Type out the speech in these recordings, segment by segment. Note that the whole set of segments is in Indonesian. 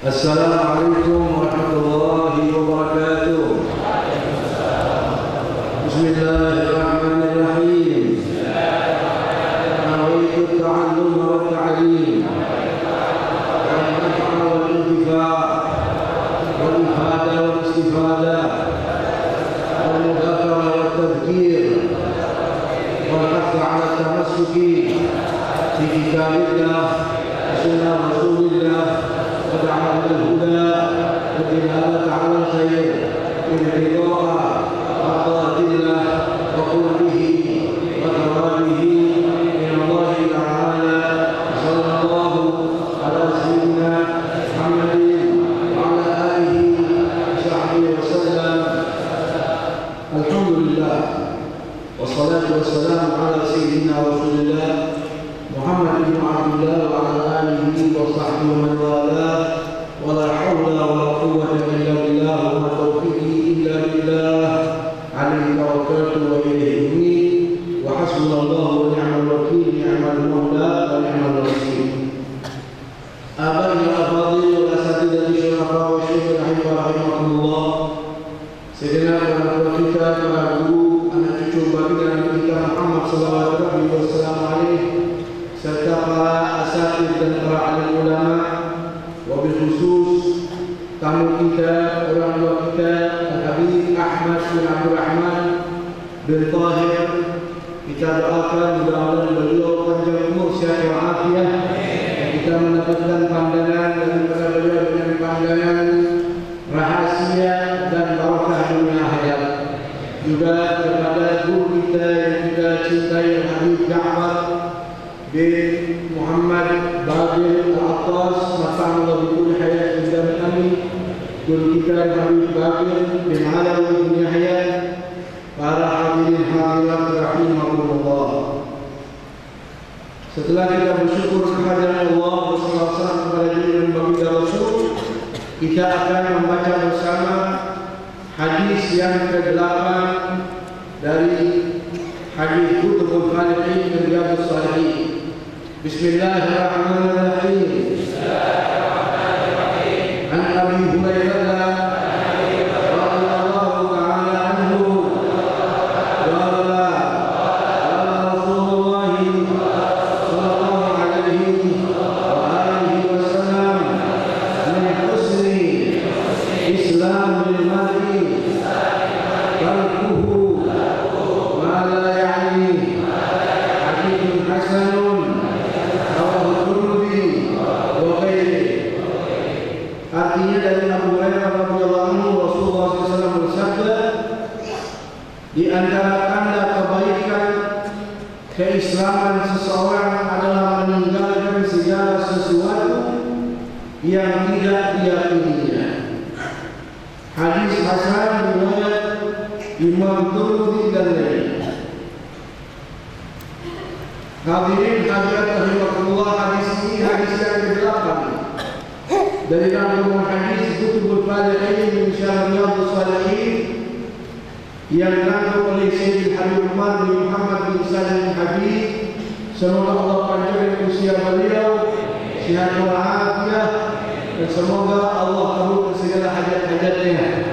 Assalamualaikum warahmatullahi wabarakatuh. Bismillahirrahmanirrahim. Nawaitu ta'allum wa ta'lim wal naf'a wal intifa' wal ifada wal istifada wal mudhakara wal tadhkir wal hath 'ala tamassuki fi kitabillah sunnah Rasulillah ودعوة الهدى والدلالة على الخير بالرضا وطاعة الله وقربه وثوابه من الله تعالى. صلى الله على سيدنا محمد وعلى آله وصحبه وسلم. الحمد لله والصلاة والسلام على سيدنا رسول الله محمد بن عبد الله وعلى آله وصحبه ومن والاه. ولا حول ولا قوة إلا بالله وما توفيقي إلا بالله عليه توكلت وإليه أنيب وحسبنا الله ونعم الوكيل نعم المولى ونعم الوكيل. آبائي الأفاضل والأساتذة الشرفاء والشيخ الأحبة رحمكم الله. Segenap orang tua kita, para guru, anak cucu baginda Nabi kita Muhammad sallallahu alaihi wasallam, serta para asatidz dan para alim ulama, wabil khusus tamu kita, orang tua kita, Habib Ahmad bin Abdul Rahman bin Tahir. Kita doakan mudah-mudahan beliau panjang umur, sehat walafiat, dan kita mendapatkan pandangan daripada beliau dengan pandangan rahasia dan barakah dunia akhirat. Juga kepada guru kita yang kita cintai, Habib Ja'far bin Muhammad Bagir Al-Attas, mata'allah bikul hayat dan kami, guru kita Habib Bagir bin Alawi bin Yahya, para hadirin hadirat rahimahullah. Setelah kita bersyukur kehadiran Allah bersalawat kepada junjungan baginda Rasul, kita akan membaca bersama hadis yang ke-8 dari hadis Kutubul Khaliqin dan Riyadhus Shalihin. Bismillahirrahmanirrahim. An Abi Hurairah radhiyallahu ta'ala anhu qala qala Rasulullah sallallahu alaihi wa alihi wasallam min husni islamil mar'i tarkuhu ma la ya'ni. Hadithun hasanun Artinya dari Abu Hurairah radhiyallahu anhu, Rasulullah SAW bersabda, di antara tanda kebaikan keislaman seseorang adalah meninggalkan segala sesuatu yang tidak diyakininya. Hadis hasan riwayat Imam Tirmidzi dan lainnya. Hadirin hadirat rahimakumullah, hadis ini hadis yang ke-8 dari rangkaian hadis Kutubul Khaliqin min syarh Riyadhus Shalihin yang dirangkum oleh Sayyid Habib Umar bin Muhammad bin Salim Habib. Semoga Allah panjangkan usia beliau, sehat walafiat, dan semoga Allah kabulkan segala hajat-hajatnya.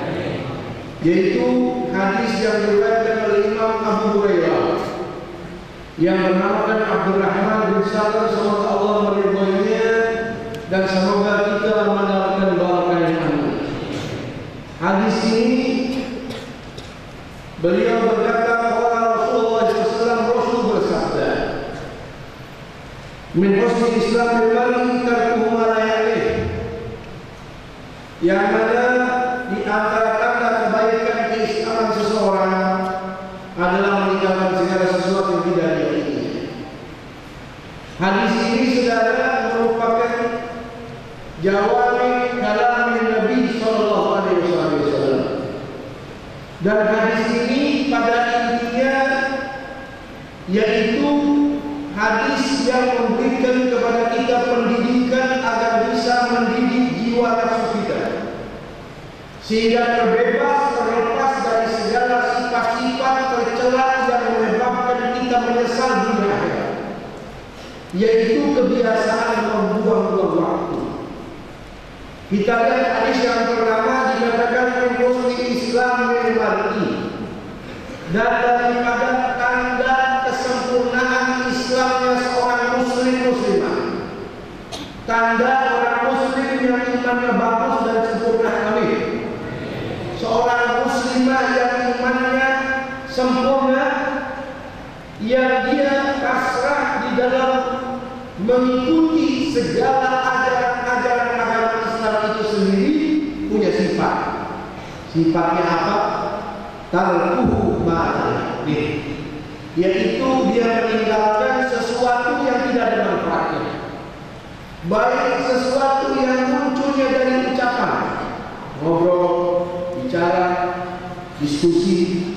Yaitu hadis yang diriwayatkan oleh Imam Abu Hurairah yang bernamakan Abdurrahman bin Sakhar, semoga Allah meridhoinya dan semoga kita mendapatkan barakahnya. Hadis ini beliau berkata, qala Rasulullah SAW, Rasul bersabda, min husni islamil mar'i tarkuhu ma la ya'rif. yang mana di antara tanda kebaikan keislaman seseorang adalah meninggalkan segala sesuatu yang tidak dia inginkan. Hadis ini saudara merupakan jawami kalam Nabi sallallahu alaihi wasallam. Dan hadis ini pada intinya yaitu hadis yang memberikan kepada kita pendidikan agar bisa mendidik jiwa nafsu kita, sehingga terlepas dari segala sifat-sifat tercela yang menyebabkan kita menyesal di akhirat, yaitu kebiasaan membuang-buang waktu. Kita lihat hadis yang pertama dikatakan husnul Islam min mar'i, dan daripada tanda kesempurnaan Islamnya seorang muslimah, tanda orang muslim yang imannya bagus dan sempurna. Amin. Seorang muslimah yang imannya sempurna, yang dia pasrah di dalam mengikuti segala ajaran-ajaran agama Islam itu sendiri, punya sifat. Sifatnya apa? Tarkuhu ma'alih, yaitu dia meninggalkan sesuatu yang tidak ada manfaatnya, baik sesuatu yang munculnya dari ucapan, ngobrol, bicara, diskusi,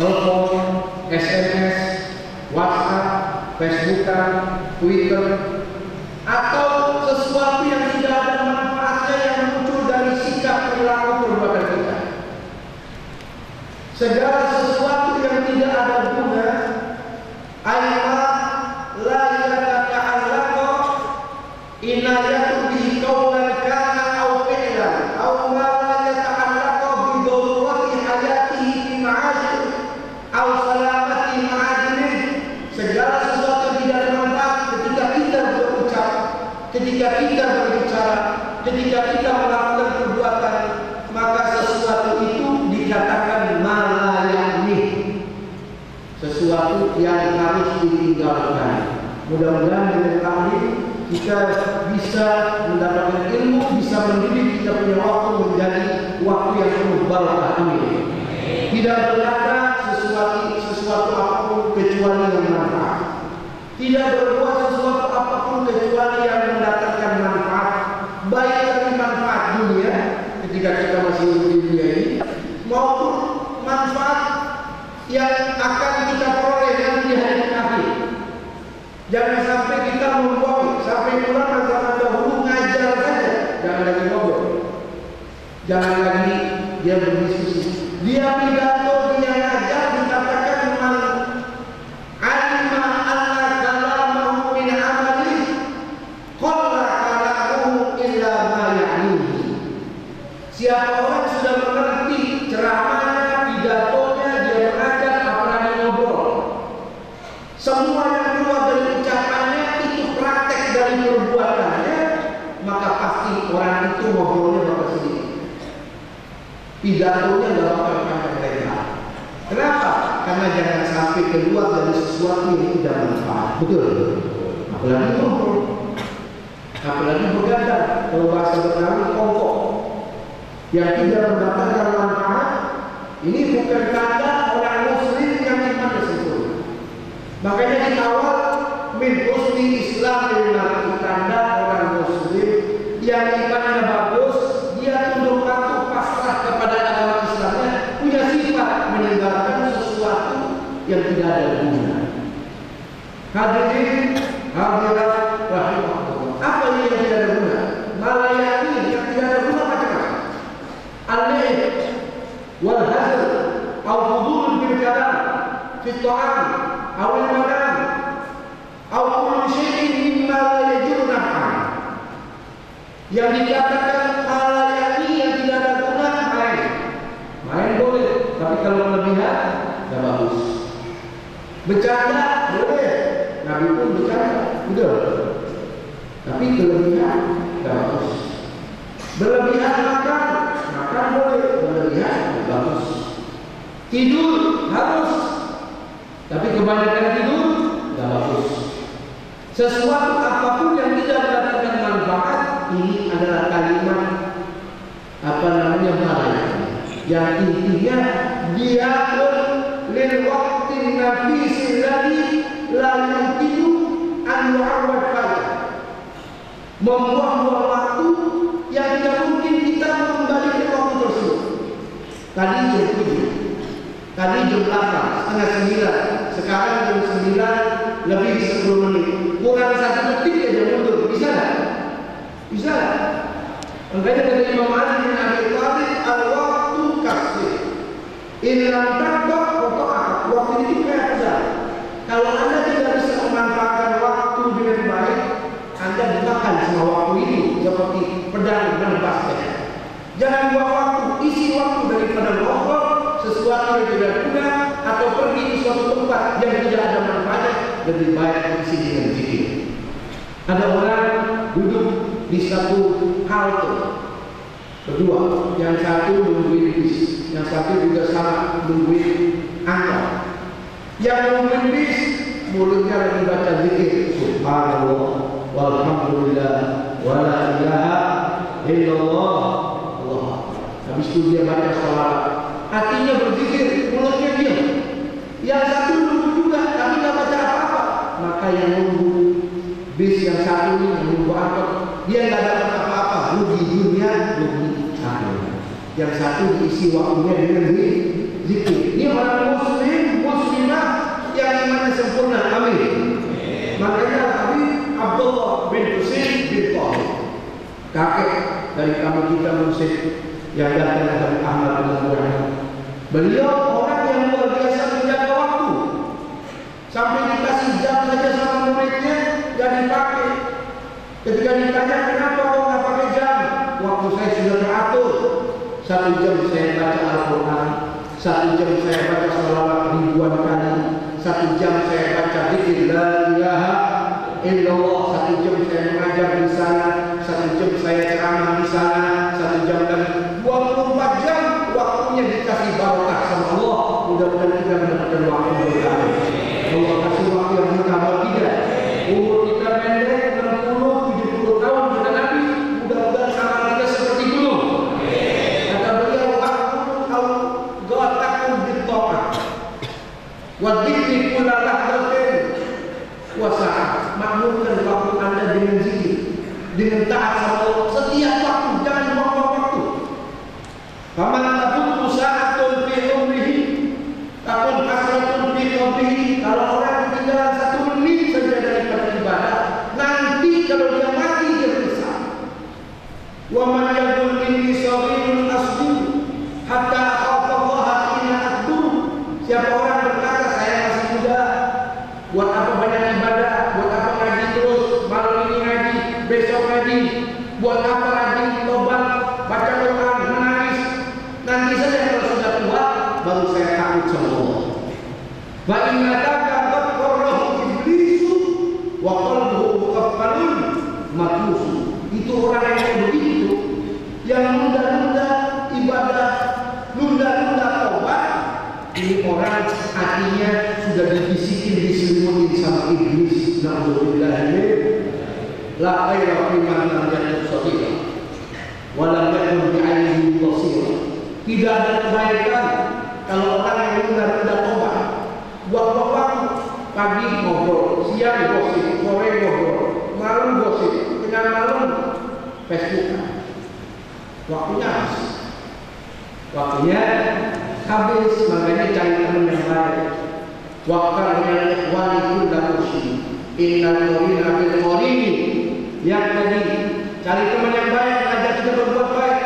telepon, SMS, WhatsApp, Facebookan, Twitter, atau sesuatu yang tidak ada manfaatnya yang muncul dari sikap perilaku perbuatan kita. Segala sesuatu yang tidak ada guna, ayma la yatata'allaqu inayatu bihi qawlan kana aw fi'lan aw ma la yata'allaqu bi darurati hayatihi fi ma'ash aw salamati ma'adini. Segala sesuatu yang tidak ada manfaat ketika kita berucap, ketika kita berbicara, ketika kita melakukan perbuatan, maka sesuatu itu dikatakan malayani, sesuatu yang harus ditinggalkan. Mudah-mudahan dengan taklim kita bisa mendapatkan ilmu, bisa mendidik kita punya waktu menjadi waktu yang penuh barakah. Amin. Tidak berkata sesuatu apapun kecuali yang manfaat. Tidak berbuat sesuatu apapun kecuali yang mendatangkan manfaat, baik dari manfaat dunia ketika kita masih hidup di dunia ini, maupun manfaat yang akan kita peroleh nanti di hari akhir. Jangan sampai kita membuang, sampai pulang zaman dahulu ngajar saja, jangan lagi ngobrol, jangan lagi dia berdiskusi, dia pidato, dia ngajar, dikatakan man alima anna kalamahu min amali qalla kalamuhu illa ma ya'nihi. Siapa orang sudah mengerti ceramahnya, pidatonya, dia mengajar, apalagi ngobrol, semua yang keluar dari ucapannya itu praktek dari perbuatannya, maka pasti orang itu ngobrolnya bakal sedikit, pidatonya gak bakal panjang lebar. Kenapa? Karena jangan sampai keluar dari sesuatu yang tidak manfaat. Betul? Apalagi ngobrol, apalagi bergadang, kalau bahasa Betawi kongkok, yang tidak mendapatkan manfaat. Ini bukan tanda orang muslim yang imannya sempurna. Makanya di awal min husni Islam itu tanda orang muslim yang imannya bagus, dia tunduk patuh pasrah kepada agama Islamnya, punya sifat meninggalkan sesuatu yang tidak ada guna. Hadirin hadirat rahimahullah. Apa ini yang tidak ada guna? Malayani yang tidak ada guna macam-macam. Al-laib wal hazl au fudul bil kalam fi ta'am au al-makan au kullu syai'in mimma la yajru naf'an. Yang dikatakan malayani yang tidak ada guna, main boleh, tapi kalau kelebihan tidak bagus. Bercanda boleh, Nabi pun bercanda, betul. Tapi kelebihan tidak bagus. Berlebihan makan boleh, berlebihan tidak bagus. Tidur harus, tapi kebanyakan tidur tidak bagus. Sesuatu apapun yang tidak mendatangkan manfaat, ini adalah kalimat yang intinya dia lil waqtin nafisil ladzi la yumkinu an yu'awwad fa'ala, membuang-buang waktu yang tidak mungkin kita mengembalikan waktu tersebut. Tadi jam 7, tadi jam 8, setengah 9, sekarang jam 9 lebih 10 menit, kurang 1 detik aja mundur, bisa nggak? Bisa nggak? Makanya kata Imam Ali bin Abi Thalib, al-waktu kasih ilam tabak waktu waktu itu kayak pedang. Kalau Anda tidak bisa memanfaatkan waktu dengan baik, Anda gunakan semua waktu ini seperti pedang menebasnya. Jangan buang waktu, isi waktu daripada ngobrol sesuatu yang tidak guna atau pergi ke suatu tempat yang tidak ada manfaatnya, lebih baik isi dengan zikir. Ada orang duduk di satu halte berdua, yang satu nungguin bis, yang satu juga sama nungguin angkot. Yang nungguin bis mulutnya lagi baca zikir subhanallah walhamdulillah wala ilaha illallah Allah. Habis itu dia baca sholawat, hatinya berzikir, mulutnya diam. Yang satu nunggu juga tapi nggak baca apa-apa. Maka yang nunggu bis yang satu ini, yang nunggu angkot, dia nggak dapat apa-apa, rugi dunia, rugi akhirat. Yang satu diisi waktunya dengan zikir. Ini orang muslim, muslimah yang imannya sempurna. Amin. Makanya Nabi Abdullah bin Husain bin Thawib, kakek dari kami kita muslim yang datang dari Ahmad bin Hanbal, beliau orang yang luar biasa menjaga waktu. Sampai dikasih jam saja sama muridnya gak dipakai. Ketika ditanya kenapa kau nggak pakai jam, waktu saya sudah teratur. 1 jam saya baca Al-Quran, 1 jam saya baca sholawat ribuan kali, 1 jam saya baca zikir la ilaha illallah, 1 jam saya mengajar di sana, 1 jam saya ceramah di sana, 1 jam dan 24 jam waktunya dikasih barokah sama Allah. Mudah-mudahan kita mendapatkan waktu berkah. Allah kasih waktu yang bertambah tidak. Umur kita pendek 60-70 tahun kata Nabi, mudah-mudahan sama kita seperti dulu. Kata beliau, waktu kau gotakum bitto'ah wa dzikri kulla lahzatin wa sa'ah. Makmurkan waktu Anda dengan zikir, dengan taat sama Allah setiap waktu, jangan buang-buang waktu. Faman tafutu sa'atun fi umrihi takun hasratun fi qabrihi. Kalau orang ketinggalan 1 menit saja daripada ibadah, nanti kalau dia mati dia menyesal. Wa man yaqul inni shaghirun asbu hatta akhafa Allah hina akbur. Siapa orang berkata saya masih muda, buat apa banyak ibadah, buat apa ngaji terus, malam ini ngaji, besok ngaji, buat apa rajin tobat, baca Quran, menangis. Nanti saja kalau sudah tua baru saya takut sama Allah. Wa inna itu orang yang begitu, yang nunda-nunda ibadah, nunda-nunda taubat. Ini orang hatinya sudah dibisikin, diselimutin sama iblis. Na'udzubillah min la khaira fi man lam yakun shadiqa wa lam yakun bi'aynihi basira. Tidak ada kebaikan kalau orang yang nunda-nunda taubat. Buang-buang waktu, pagi ngobrol, siang gosip, sore ngobrol, malam gosip, tengah malam Facebook. Waktunya habis. Makanya cari teman yang baik. Waktunya ikhwani kullu musyrik inna qarina bil qarini. Yang tadi cari teman yang baik, ngajak kita berbuat baik.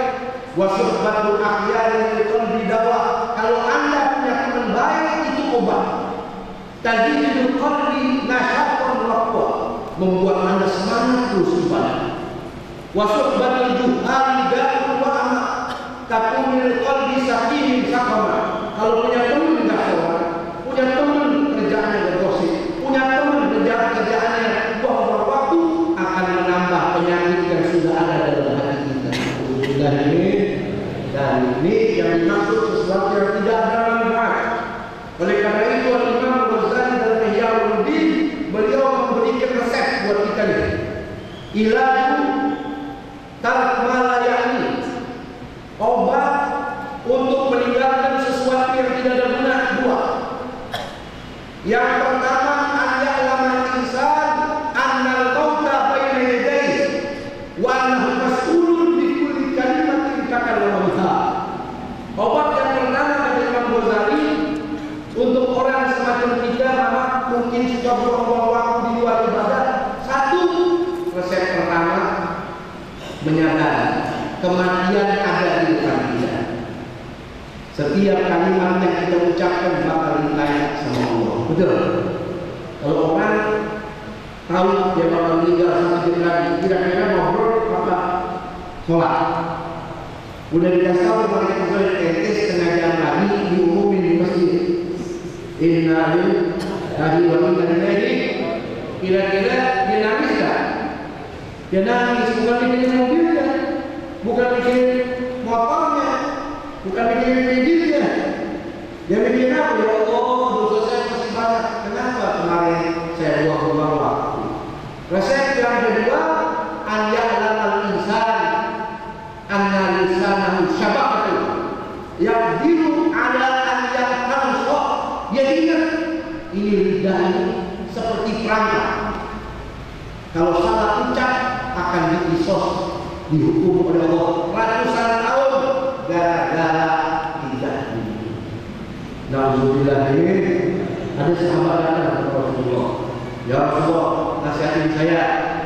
Wa suhbatul akhyari lil qalbi dawa. Kalau Anda punya teman baik itu obat. Tadidul qalbi nasyatan waqwa, membuat Anda semangat terus ibadah. Wa suhbatul juhali da'un wa ama takunil qalbi saqimin saqama. Kalau punya teman enggak sholat, punya teman kerjaannya bergosip, punya teman kerjaannya buang-buang waktu, akan menambah penyakit yang sudah ada dalam hati kita. Dan ini yang dimaksud sesuatu yang tidak ada manfaat. Oleh karena itu Imam Ghazali dalam Ihya Ulumuddin beliau memberikan resep buat kita ini. Ilaju tark ma la ya'ni mungkin suka buang-buang waktu di luar ibadah. Satu, resep pertama, menyadari kematian ada di depan kita. Setiap kalimat yang kita ucapkan bakal ditanya sama Allah. Betul? Kalau orang tahu dia bakal meninggal sama dia lagi, kira-kira ngobrol apa? Sholat. Udah dikasih tahu kepada kita ente setengah jam lagi diumumin di masjid. Inna lillahi wa inna ilaihi. Kira-kira dia nangis tak? Dia nangis bukan bikin mobilnya, bukan bikin motornya, bukan bikin mobilnya. Dia bikin apa? Ya Allah, dosa saya masih banyak. Kenapa kemarin saya buang-buang waktu? Resep yang kedua, an-ya'lam al-insan anna lisanahu syabaqatu yaqdiru ala an yaqtansa. Dia ingat ini lidah ini seperti perangkap. Kalau salah ucap akan dikisos, dihukum oleh Allah ratusan tahun gara-gara tidak ini. Alhamdulillah, ini ada sahabat datang kepada Rasulullah. Ya Rasulullah, nasihatin saya.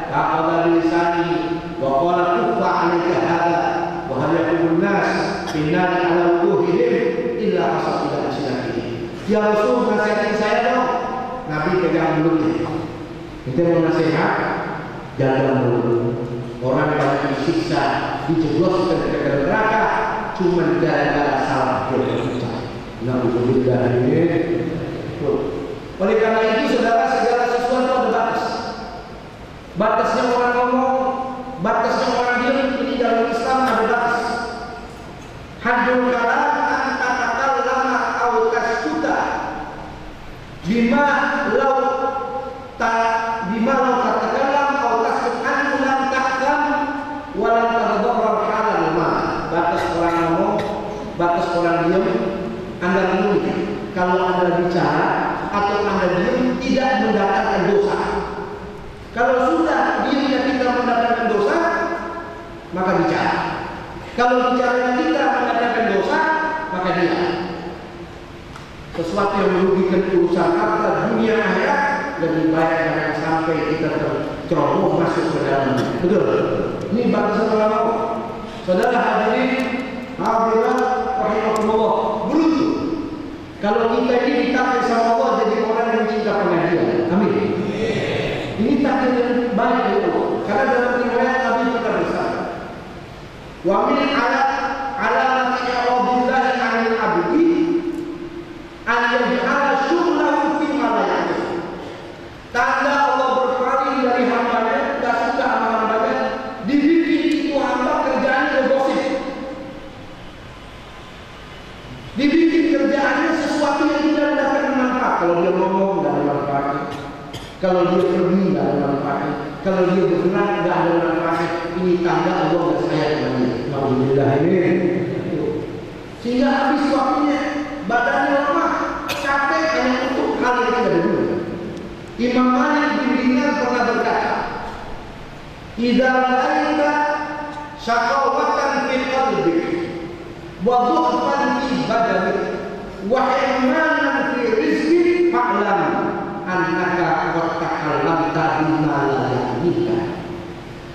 Ta'ala lisani wa qala kuffa 'alaika hadha wa hal yaqumun nas finnar 'ala wujuhihim illa hasab ila sinatihi. Ya Rasul, nasihatin saya dong. Nabi pegang mulutnya. Kita mau nasihat, jaga mulut. Orang banyak disiksa, dijebloskan ke neraka cuma gara-gara salah berucap. Alhamdulillah, ini. Oleh karena itu, saudara, segala sesuatu ada batas. Batasnya orang ngomong, batasnya orang diam. Ini dalam Islam ada batas. Haddul kalam antatakal lama au taskuta bima lau tatakallam au taskut anhu lam tahkam walam tadabbar halal ma. Batas orang ngomong, batas orang diam. Anda menurut kalau Anda bicara atau Anda diam tidak mendatangkan dosa. Kalau sudah diamnya kita mendatangkan dosa, maka bicara. Kalau bicaranya kita mendatangkan dosa, maka diam. Sesuatu yang merugikan urusan harta dunia akhirat lebih baik jangan sampai kita terceroboh masuk ke dalamnya. Betul? Ini batasan ulama. Saudara hadirin, hadirat rahimahullah, beruntung kalau kita ini ditakdir sama Allah jadi orang yang cinta pengajian. Amin. Ini takdir yang baik dari Allah. Karena dalam riwayat Nabi kita bersabda, wa min alamati i'radillahi 'anil 'abdi an yaj'ala syughlahu fi ma la ya'lam. Tanda Allah berpaling dari hambanya, tidak suka sama hambanya, dibikin itu hamba kerjaannya gosip. Dibikin kerjaannya sesuatu yang tidak mendapatkan manfaat. Kalau dia ngomong tidak ada manfaatnya. Kalau dia pergi tidak ada manfaatnya. Kalau dia bergerak tidak ada manfaatnya. Ini tanda Allah tidak sayang dengan dia. Alhamdulillah, ini. Sehingga habis waktunya, badannya lemah, capek hanya untuk hal yang tidak berguna. Imam Malik bin Dinar pernah berkata, "Idza ra'aita syaqawatan fi qalbik wa dhu'fan fi badanik wa ihmanan fi rizqik fa'lam annaka qad takallamta bima la ya'nika."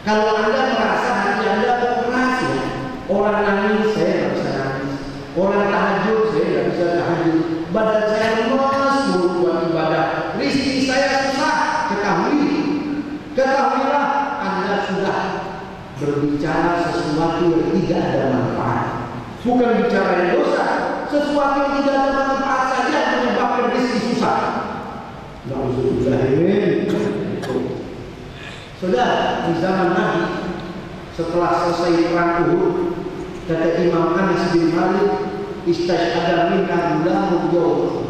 Kalau Anda merasa hati Anda keras ya, orang nangis saya tidak bisa nangis, orang tahajud saya tidak bisa tahajud, badan saya lemas buat ibadah, rezeki saya susah, ketahuilah Anda sudah berbicara sesuatu yang tidak ada manfaat. Bukan bicara yang dosa, sesuatu yang tidak ada manfaat saja menyebabkan rezeki susah. Alhamdulillah. Saudara, di zaman Nabi setelah selesai perang Uhud, kata Imam Anas bin Malik, istashhada minna gulamun jawab.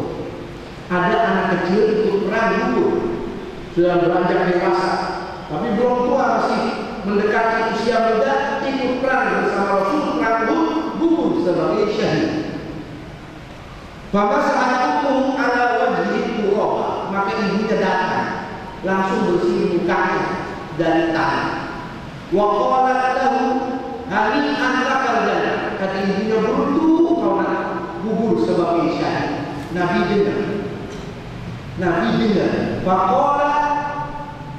Ada anak kecil ikut perang Uhud, sudah beranjak dewasa, tapi belum tua, masih mendekati usia muda, ikut perang bersama Rasul, perang Uhud, gugur sebagai syahid. Maka saat itu ala wajhi turab, maka ibunya datang langsung bersih mukanya dari tanah. Wa qalat lahu hari anta kerjanya, kata ibunya, beruntung kau nak gugur sebagai syahid. Nabi dengar. Nabi dengar. Faqala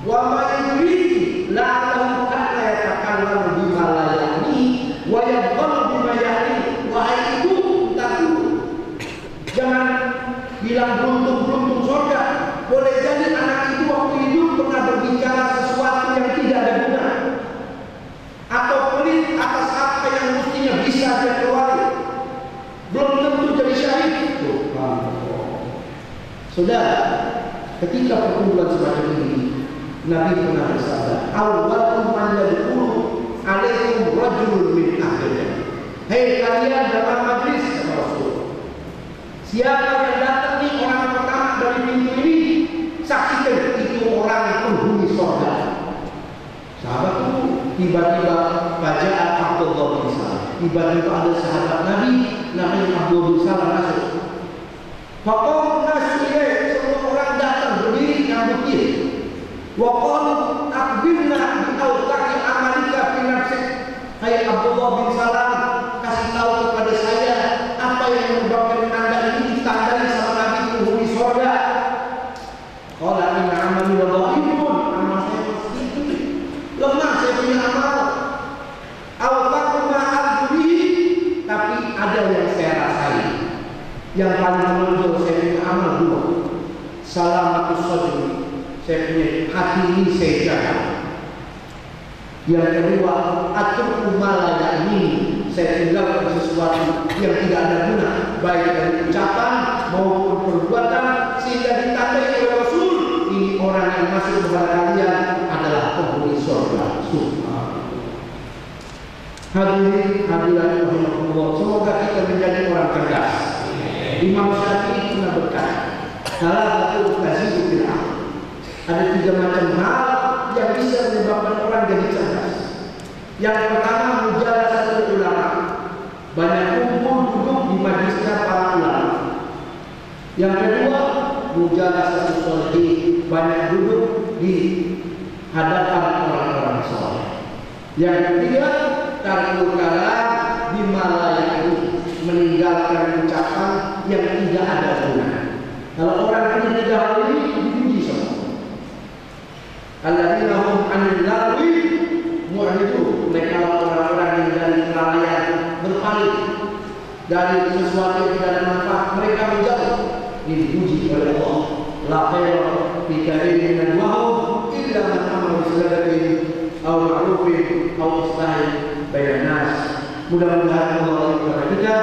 wa ma yudriki la'allahu kana yatakallamu bima la ya'ni wa yadhallu bima ya'ni. Wahai ibu, tak dulu. Jangan bilang beruntung surga. Boleh jadi anak itu waktu hidup pernah berbicara sesuatu yang tidak ada guna, atau pelit atas apa yang mestinya bisa dia keluari. Belum tentu jadi syahid. Saudara, ketika perkumpulan semacam ini, Nabi pernah bersabda, "Awwalu man yadkhulu alaikum rajulun min ahlihi." Hei kalian dalam majlis, kata Rasul, siapa yang datang nih orang pertama dari pintu ini, saksikan itu orang penghuni surga. Sahabat itu tiba-tiba baca Abdullah bin Salam. Tiba-tiba ada sahabat Nabi namanya Abdullah bin Salam masuk. Faqam nasiye, semua orang datang berdiri nyambut dia. Wa qalu akbirna bi awqati amalika fi nafsik. Hai Abdullah bin Salam, kasih tahu kepada saya apa yang menyebabkan Anda ini ditandai sama Nabi penghuni surga. Qala inna amali wa dhaifun, amal saya sedikit, lemah saya punya amal. Awqatuma al-bihi, tapi ada yang saya rasai. Yang paling menonjol saya punya amal dua. Salamatus sadri, saya punya hati ini saya jaga. Yang kedua, atruku ma la ya'ni, saya tinggalkan sesuatu yang tidak ada guna, baik dari ucapan maupun perbuatan, sehingga ditandai oleh Rasul, ini orang yang masuk kepada kalian adalah penghuni surga. Hadirin hadirat rahimahullah, semoga kita menjadi orang cerdas. Imam Syafi'i pernah berkata, salah satu kazibu bil aql. Ada 3 macam hal yang bisa menyebabkan orang jadi cerdas. Yang pertama, mujalasatul ulama, banyak kumpul duduk di majlisnya para ulama. Yang kedua, mujalasatul sholihin, banyak duduk di hadapan orang-orang saleh. Yang ketiga, tarkul kalam bima la ya'ni, meninggalkan ucapan yang tidak ada guna. Kalau orang punya 3 hal ini dipuji semua. Alladzina hum 'anil lagwi mu'ridun, mereka orang-orang yang dari kelalaian berpaling dari sesuatu yang tidak ada manfaat, mereka menjauh. Ini dipuji oleh Allah. La khaira fi katsirin min wahum illa man amara bi sadaqatin aw ma'rufin aw islahin bainan nas. Mudah-mudahan Allah kepada kita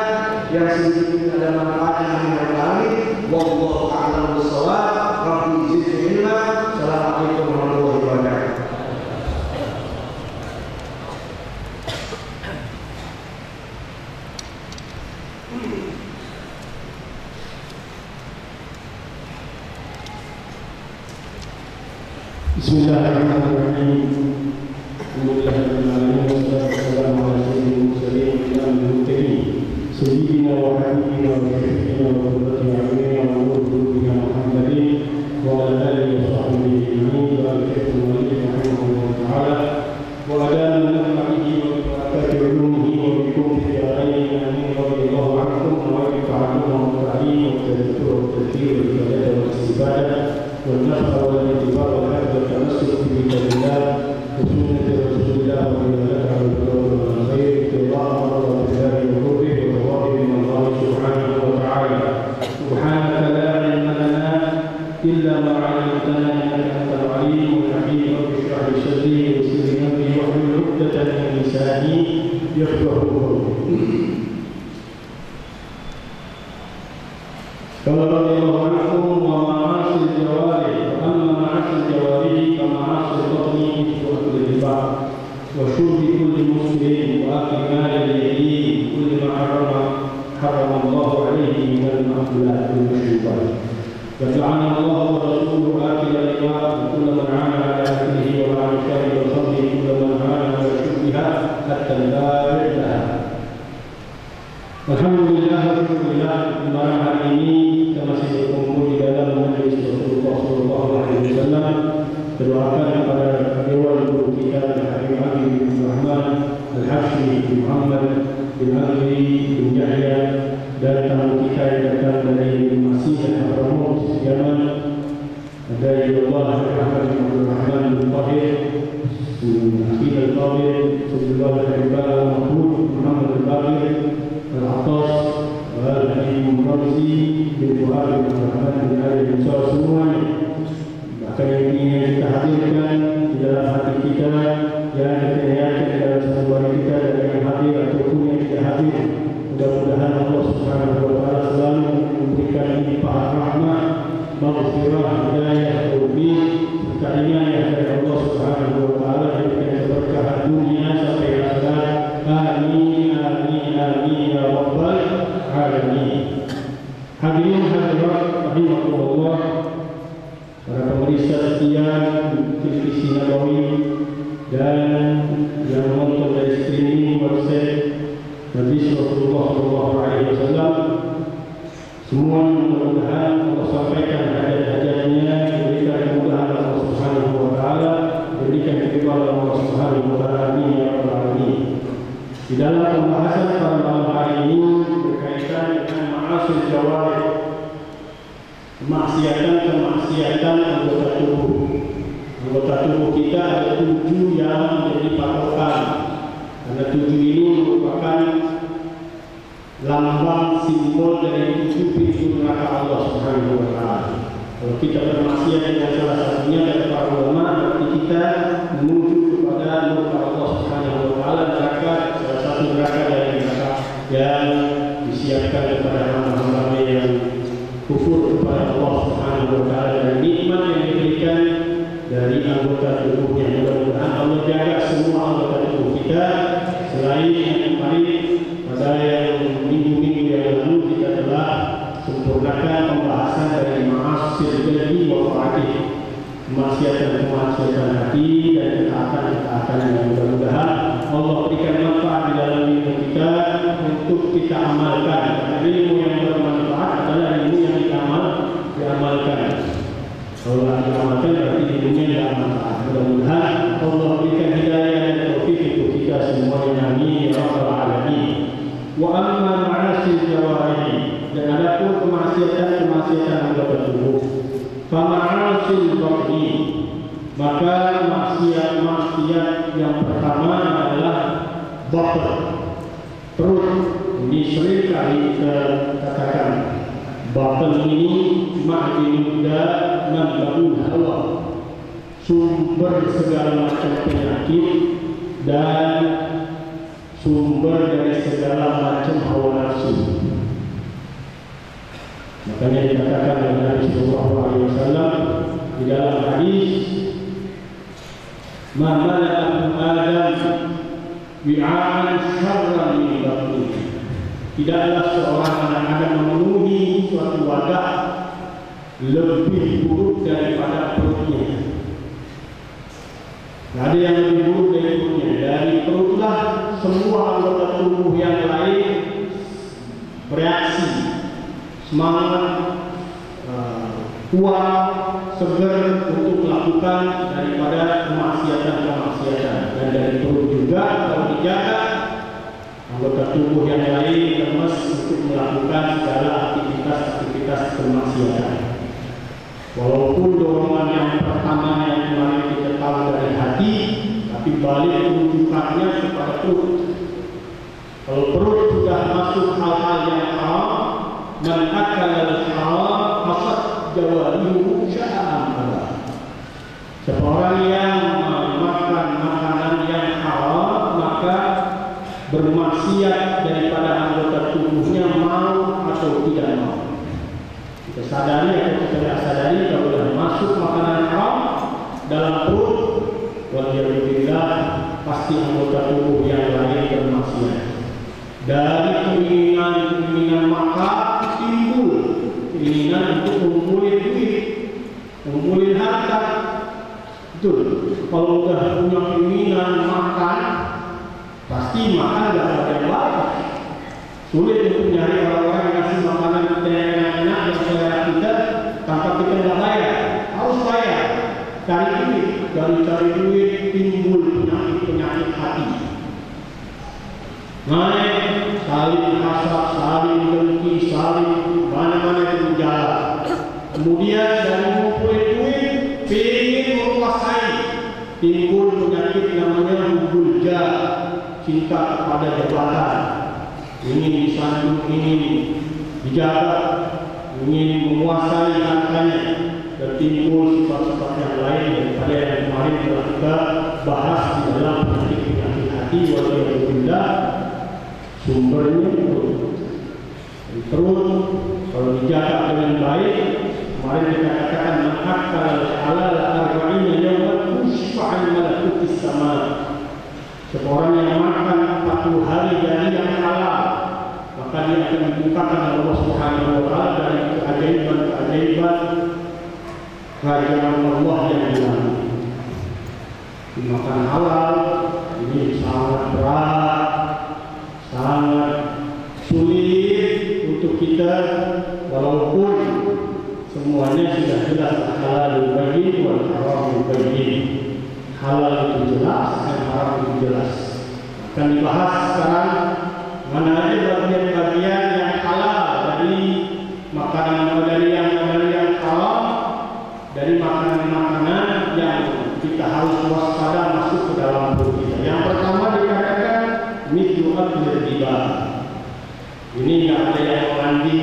yang sedikit ada manfaatnya yang lain. Wallahu a'lam bishawab. Rabbi zidni ilma. Assalamualaikum warahmatullahi wabarakatuh. Bismillahirrahmanirrahim. Alhamdulillahirrahmanirrahim. Wassalamu ala sayyidil mursalin wa ala alihi sayyidina wa habibina wa syafi'ina wa qurrati a'yunina wa nuri qulubina Muhammadin wa ala alihi wa sahbihi ajma'in. Wa alaikum rahimahullah ta'ala wa adana naf'ihi wa barakati ulumihi wa bikum fi alaini amin wa radiyallahu ankum wa ta'ala wa ta'ala wa tadhkuru wa tadhkir wa ibadah wa istibadah والنفع والانتفاع والحفظ والتمسك بكتاب الله وسنة رسول الله ومن ذكر بالقول والخير اتباع امر وابتداء وقربه وتواضع من الله سبحانه وتعالى. سبحانك لا علم لنا الا ما علمتنا انك انت العليم الحكيم. رب اشرح لي صدري ويسر لي امري واحلل عقدة من لساني يفقهوا قولي. قال رضي الله عنكم ومعاصي الجوارح، واما معاصي الجوارح فمعاصي البطن مثل اكل الربا وشرب كل مسلم واكل مال اليتيم كل ما حرم الله عليه من المأكولات والمشروبات. فلعن الله ورسوله اكل الربا وكل من عمل على اكله وعلى شرب الخمر كل من عمل على شربها حتى البائع لها. Alhamdulillah, alhamdulillah, malam hari ini kita masih berkumpul di dalam majlis Rasulullah SAW. Berdoakan kepada Dewan Guru kita Al-Habib Ali bin Rahman Al-Habsyi bin Muhammad bin Ali bin Yahya dan tamu kita yang datang dari Masjid Al-Haramut Yaman. dari Allah Muhammad bin Rahman bin Tahir, Akhil al-Qadir, Sayyidullah al-Iqbal al-Mahmud, Muhammad al-Baqir, al-Atas, al-Hakim Ramzi bin Buhari bin Rahman bin Ali bin Musa, semuanya. Bahkan yang ingin kita hadirkan di dalam hati kita, yang kita yakin di dalam sanubari kita, dan yang hadir ataupun yang tidak hadir, mudah-mudahan Allah Subhanahu wa Ta'ala selalu memberikan limpahan rahmat, maghfirah, hidayah, taufik, serta inayah dari Allah Subhanahu wa Ta'ala, diberikan keberkahan dunia sampai akhirat. Amin, amin, amin ya rabbal alamin. Hadirin hadirat rahimakumullah, para pemirsa setia televisi Nabawi dan yang menonton dari streaming website Nabi Sallallahu Alaihi Wasallam, semua mudah-mudahan Allah sampaikan hajat-hajatnya, diberikan kemudahan Allah Subhanahu wa Ta'ala, diberikan keridhaan Allah Subhanahu wa Ta'ala. Amin ya rabbal alamin. Di dalam pembahasan pada malam hari ini berkaitan dengan ma'asil jawarih, kemaksiatan anggota tubuh. Anggota tubuh kita ada 7 yang menjadi patokan, karena 7 ini merupakan lambang simbol dari 7 pintu neraka Allah Subhanahu wa Ta'ala. Kalau kita bermaksiat dengan salah satunya, kata para ulama, berarti kita menuju kepada murka Allah Subhanahu wa Ta'ala, neraka, salah satu neraka dari neraka yang disiapkan kepada hamba-hamba yang kufur kepada Allah Subhanahu wa Ta'ala dan nikmat yang diberikan dari anggota tubuhnya. Mudah-mudahan Allah jaga semua anggota tubuh kita. Selain yang kemarin pada yang minggu-minggu yang lalu kita telah sempurnakan pembahasan dari ma'asil qalbi wa fa'atih, kemaksiatan hati dan ketaatan yang mudah-mudahan Allah berikan manfaat di dalam ilmu kita untuk kita amalkan. Ilmu yang bermanfaat adalah ilmu yang diamalkan. Kalau tidak diamalkan berarti ilmunya tidak manfaat. Mudah-mudahan Allah berikan hidayah dan taufik untuk kita semuanya. Amin ya rabbal alamin. Wa amma ma'asil jawarih, dan adapun kemaksiatan anggota tubuh. Fa ma'asil batni, maka maksiat yang pertama adalah batin, perut. Ini sering kali kita katakan, batin ini ma'dinuda manba'ul hawa, sumber segala macam penyakit dan sumber dari segala macam hawa nafsu. Makanya dikatakan oleh Nabi Sallallahu Alaihi Wasallam di dalam hadis, "Ma mala'a Adam wi'an syarran min batnihi." Tidaklah seorang anak Adam memenuhi suatu wadah lebih buruk daripada perutnya. Tidak ada yang lebih buruk dari perutnya. Dari perutlah semua anggota tubuh yang lain bereaksi, semangat, kuat, seger untuk melakukan daripada kemaksiatan. Dan dari perut juga kalau dijaga, anggota tubuh yang lain lemas untuk melakukan segala aktivitas kemaksiatan. Walaupun dorongan yang pertama yang kemarin kita tahu dari hati, tapi balik rujukannya kepada perut. Kalau perut sudah masuk hal-hal yang haram, man akala al-haram hasad jawarihu sya'an. Seorang yang makan makanan yang haram, maka bermaksiat daripada anggota tubuhnya, mau atau tidak mau. Kita sadari atau kita tidak sadari, kalau sudah masuk makanan haram dalam perut, waliyadzubillah, pasti anggota tubuh yang lain bermaksiat. Dari keinginan makan timbul keinginan untuk mengumpulin duit, mengumpulin harta. Betul. Kalau sudah punya keinginan makan, pasti makan tidak ada yang lain. Sulit untuk mencari orang-orang yang kasih makanan kita yang enak yang selera kita tanpa kita tidak bayar. Harus bayar. Cari duit timbul penyakit hati. Naik, saling hasad, saling dengki, saling mana-mana itu menjalan. Kemudian dari mengumpulkan duit timbul penyakit namanya hubul jah, cinta kepada jabatan, ingin disandung, ingin dijaga, ingin menguasai hartanya, dan timbul sifat-sifat yang lain daripada yang kemarin telah kita bahas di dalam penyakit hati. Walhamdulillah, sumbernya perut kalau dijaga dengan baik. Kemarin kita katakan mengakal halal arba'ina yawman usfa'an malakutis sama. Seorang yang makan 40 hari dari yang halal, maka dia akan dibukakan Allah Subhanahu wa taala dari keajaiban-keajaiban kerajaan Allah yang di langit. Dimakan halal ini sangat berat, sangat sulit untuk kita, walaupun semuanya sudah jelas halal bayyin wal haram bayyin. Halal itu jelas dan haram itu jelas. Akan dibahas sekarang mana aja bagian-bagian yang halal dari makanan, dari yang haram, dari makanan-makanan yang kita harus waspada masuk ke dalam perut kita. Yang pertama dikatakan mithlu akli riba. Ini tidak ada yang mandi.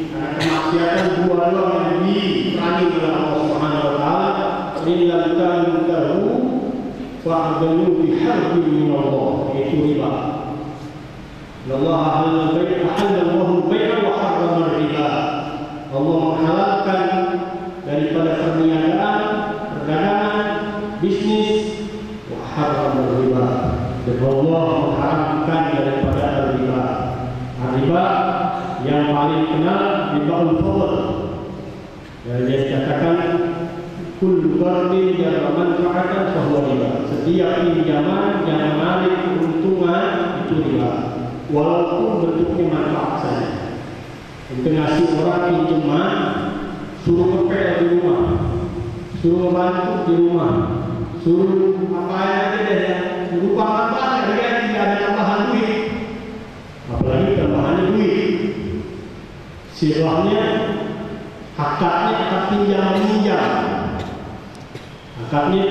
Karena kemaksiatan dua yang diperangi oleh Allah Subhanahu wa taala, illa tantahu fa'adlu biharbin min Allah, yaitu riba. Allah halallahu bai'a wa harrama riba. Allah menghalalkan daripada perniagaan, perdagangan, bisnis, wa harrama riba. Dan Allah mengharamkan daripada riba. Riba yang paling kenal ribaul fadl. Dan dia katakan kullu qardin yang manfaatan fahuwa riba. Setiap pinjaman yang menarik keuntungan itu riba, walaupun bentuknya manfaat saja. Untuk ngasih orang pinjaman, suruh ngepel di rumah, suruh bantu di rumah, suruh apa aja deh, berupa manfaat dia tidak ada tambahan duit, apalagi tambahannya duit. Sirahnya, akadnya akad pinjam-pinjam, akadnya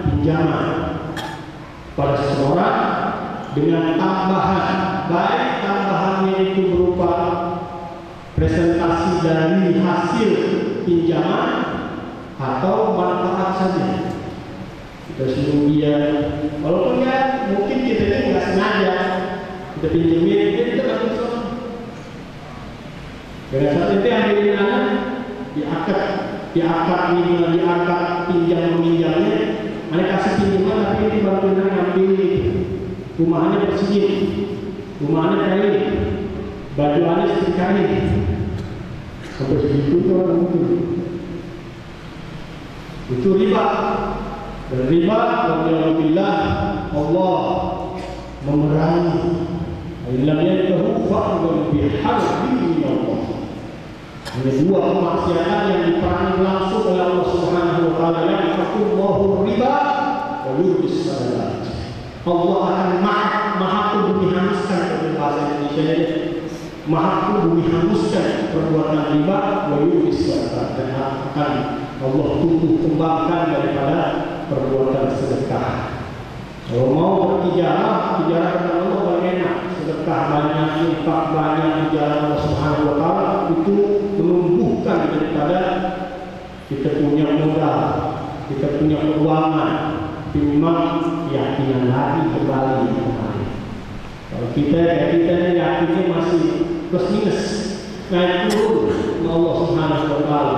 pinjaman pada seseorang dengan tambahan, baik tambahannya itu berupa presentasi dari hasil pinjaman atau manfaat saja. Kita suruh dia, walaupun ya mungkin kita ini nggak sengaja kita pinjemin, kita nggak bisa. Dengan saat itu ambilin anak diakad pinjam meminjamnya, anak kasih pinjaman tapi ini baru benar ngambil rumahnya bersih, rumahnya kain, baju anak seperti kain, sampai segitu itu orang itu riba. Dan riba, alhamdulillah, Allah memerangi. Illam yantahu fa'dhu biharbin min Allah. Ada dua kemaksiatan yang diperangi langsung oleh Allah Subhanahu wa taala, yang yaqullahu riba wa yurbis sadaqat. Allah akan maha bumi hanguskan, dalam bahasa Indonesia ini maha bumi hanguskan perbuatan riba wa yurbis sadaqat, dan akan Allah tumbuh kembangkan daripada perbuatan sedekah. Kalau mau bertijarah, tijarah dengan Allah bagaimana? Sedekah banyak, infak banyak di jalan Allah Subhanahu wa taala, itu menumbuhkan daripada kita punya modal, kita punya keuangan. Tapi memang keyakinan hati kembali kemarin. Kalau kita ini yakinnya masih plus minus, naik turun Allah Subhanahu wa taala.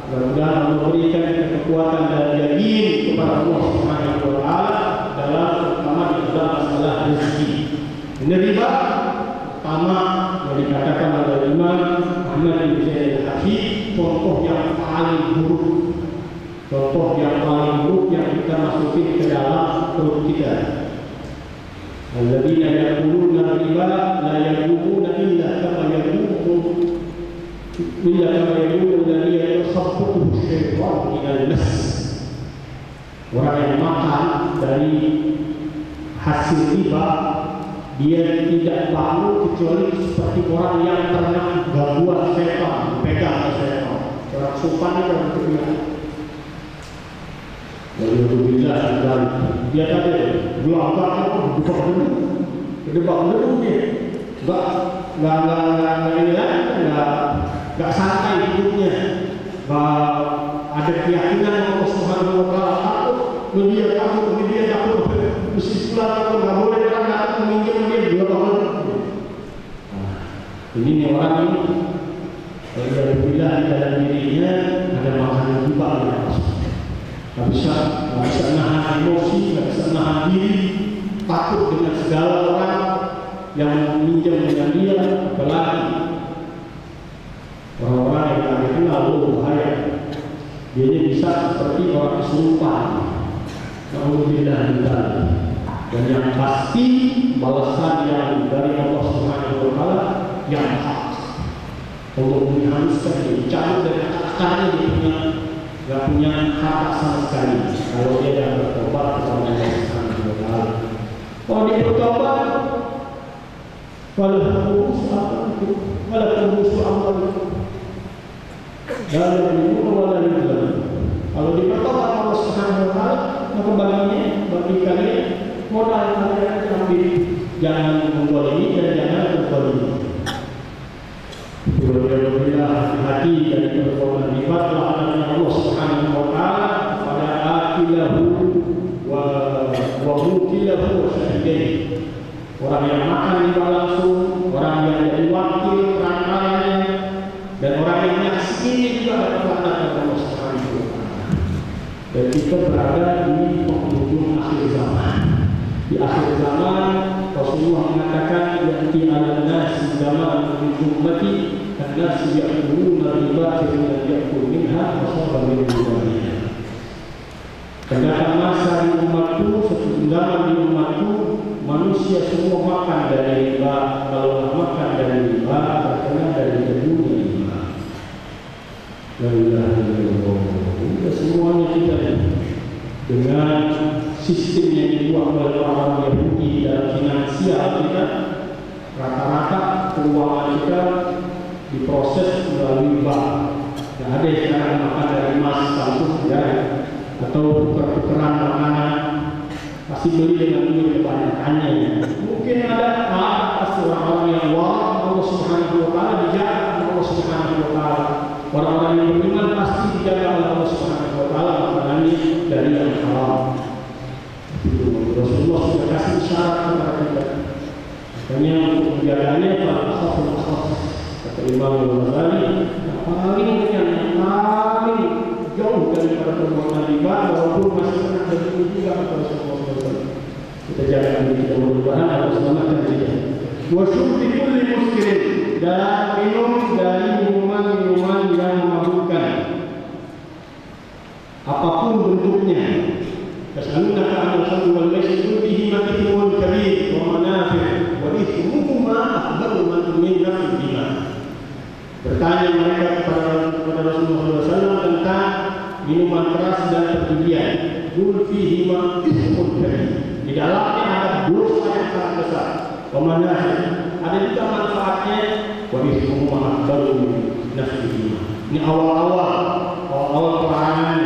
Mudah-mudahan memberikan kita kekuatan dan yakin kepada Allah Subhanahu wa taala dalam terutama di dalam masalah rezeki. Ini riba pertama yang dikatakan oleh Imam Ahmad bin Zaid al-Hafid, contoh yang paling buruk, contoh yang paling buruk yang kita masukin ke dalam perut kita. Alladzina yaquluna riba la yaquluna illa kama yaqulu alladhi yatakhabbathu syaitan minal mas. Orang yang makan dari hasil riba, dia tidak bangun kecuali seperti orang yang pernah gangguan setan, pegang setan. Orang sopan itu orang kedua. Alhamdulillah dan dia kata gelagak apa gedebak dia nggak santai hidupnya, ada keyakinan Allah Subhanahu Wa Taala, takut mesti pulang nggak boleh datang meminjam dia ini orang ini alhamdulillah di dalam dirinya ada makanan juga nggak bisa nahan emosi, nggak bisa nahan diri, takut dengan segala orang yang meminjam dengan dia, apalagi orang-orang yang kami kenal bahaya. Dia bisa seperti orang kesurupan. Alhamdulillah. Dan yang pasti balasan yang dari Allah Subhanahu Wa Taala yang hak. Allah menghabiskan, dicabut dari akarnya, dia nggak punya hak sama sekali kalau dia tidak bertobat kepada Allah Subhanahu Wa Taala. Kalau dia bertobat, walaupun kalau dipertobat Allah Subhanahu Wa Taala, maka bagi kalian modal kalian ambil, jangan menggolimi dan jangan menggolimi. Alhamdulillah, hati dari perbuatan ibadah Allah Subhanahu Wa Taala pada akilahu wa mukilahu wa syahidain. Orang yang makan riba langsung, orang yang jadi wakil rangkaiannya, dan orang yang menyaksikannya juga ada pelaksanaan Allah Subhanahu Wa Taala. Dan kita berada di penghujung akhir zaman. Di akhir zaman Rasulullah mengatakan ya'ti 'alan nasi zaman min ummati an-nas ya'kuluna riba wa ya'kul minha wa sabra min riba. Pada masa di umatku, suatu zaman di umatku, manusia semua makan dari riba. Kalau tak makan dari riba, terkena dari dunia riba. Alhamdulillah, semuanya kita dengan sistem yang dibuat oleh orang Yahudi dalam finansial kita, rata-rata keuangan kita diproses melalui bank. Tidak ada yang sekarang makan dari emas langsung ya, atau tuker-tukeran makanan, pasti beli dengan duit kebanyakannya. Mungkin ada pasti orang-orang yang Allah Subhanahu Wa Taala dijaga Allah Subhanahu Wa Taala. Orang-orang yang beriman pasti dijaga oleh Allah Subhanahu Wa Taala makanannya dari yang halal. Rasulullah sudah kasih isyarat kepada kita. Makanya untuk menjaganya kata Imam Al-Ghazali, yang paling jauh daripada perbuatan riba, walaupun masih pernah terjadi juga kata Rasulullah. Kita jaga diri kita mudah-mudahan Allah selamatkan kita. Wa syurbi kulli muskirin, dan minum dari minuman-minuman yang memabukkan, apapun bentuknya. Tas'alunaka 'anil khamri wal maisir fihi ithmun kabir wa manafi' wa ithmuhuma akbaru min naf'ihima. Bertanya mereka kepada Rasulullah SAW tentang minuman keras dan perjudian. Qul fihi ithmun kabir. Di dalamnya ada dosa yang sangat besar. Wa manafi', ada juga manfaatnya. Wa ithmuhuma akbaru min naf'ihima. Ini awal-awal pelarangan.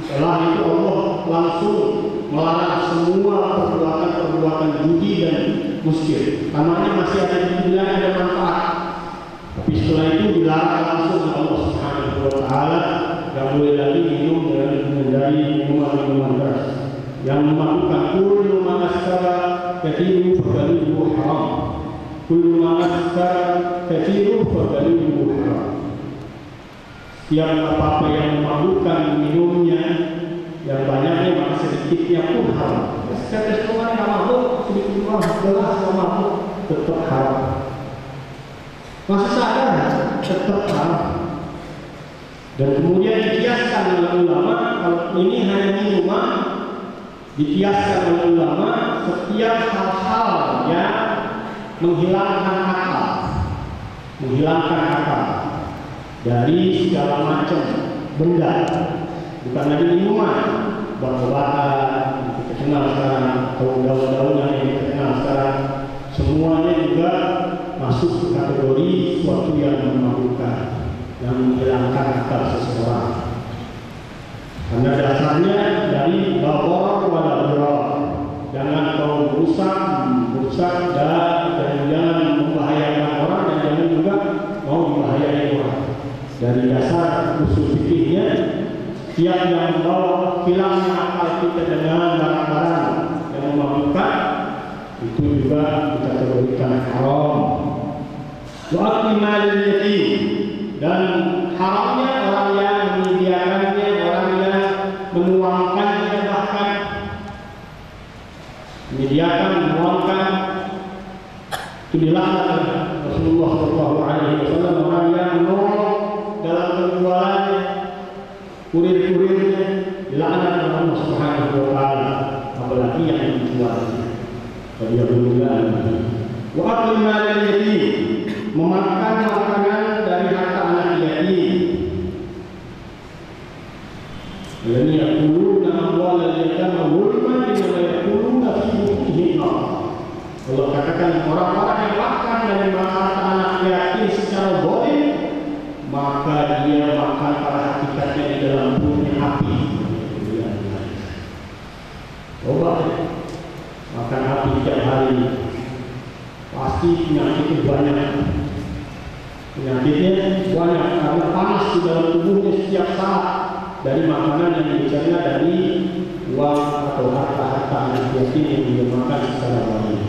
Setelah itu Allah langsung melarang semua perbuatan judi dan muskil. Namanya masih ada dibilang ada manfaat, tapi setelah itu dilarang langsung oleh Allah Subhanahu Wa Taala. Tidak boleh lagi minum dari minuman keras yang memabukkan. Kullu ma askara kathiru fadalihu haram. Kullu ma askara kathiru fadalihu haram. Yang apa-apa yang memabukkan minumnya, yang banyaknya maka sedikitnya pun haram. Sekadar setengah yang mabuk, sedikit gelas yang mabuk, tetap haram. Masih sadar, tetap haram. Dan kemudian dikiaskan oleh ulama, kalau ini hanya minuman, dikiaskan oleh ulama setiap hal-hal yang menghilangkan akal dari segala macam benda, bukan lagi minuman, obat-obatan yang kita kenal sekarang, atau daun-daunan yang kita kenal sekarang, semuanya juga masuk ke kategori suatu yang memabukkan, yang menghilangkan akal seseorang. Karena dasarnya dari bahwa wala jangan kau merusak dan jangan membahayakan orang dan jangan juga mau membahayakan orang. Dari dasar usul fikihnya, tiap yang membawa hilangnya akal kita dengan barang-barang yang memabukkan itu juga kita kategorikan haram. Wa akli malil yatim, dan haramnya orang yang menyediakannya, orang yang menuangkannya, bahkan menyediakan, menuangkan, itu dilaknat Rasulullah SAW. Orang yang menolong dalam penjualannya, kurir-kurirnya, dilaknat Allah Subhanahu wa Ta'ala, apalagi yang menjualnya. Wa akli malil yatim, memakan makanan dari harta anak yatim. Yang yaquluna amwalal yatama zulman wa yaquluna fi butunihim nar. Allah katakan orang-orang yang makan dari harta anak yatim secara zalim, maka dia makan pada hakikatnya di dalam perutnya api. Coba makan api tiap hari, pasti penyakitnya banyak. Penyakitnya banyak karena panas di dalam tubuhnya setiap saat dari makanan yang dicarinya dari uang atau harta-harta anak yatim yang dia makan secara baik.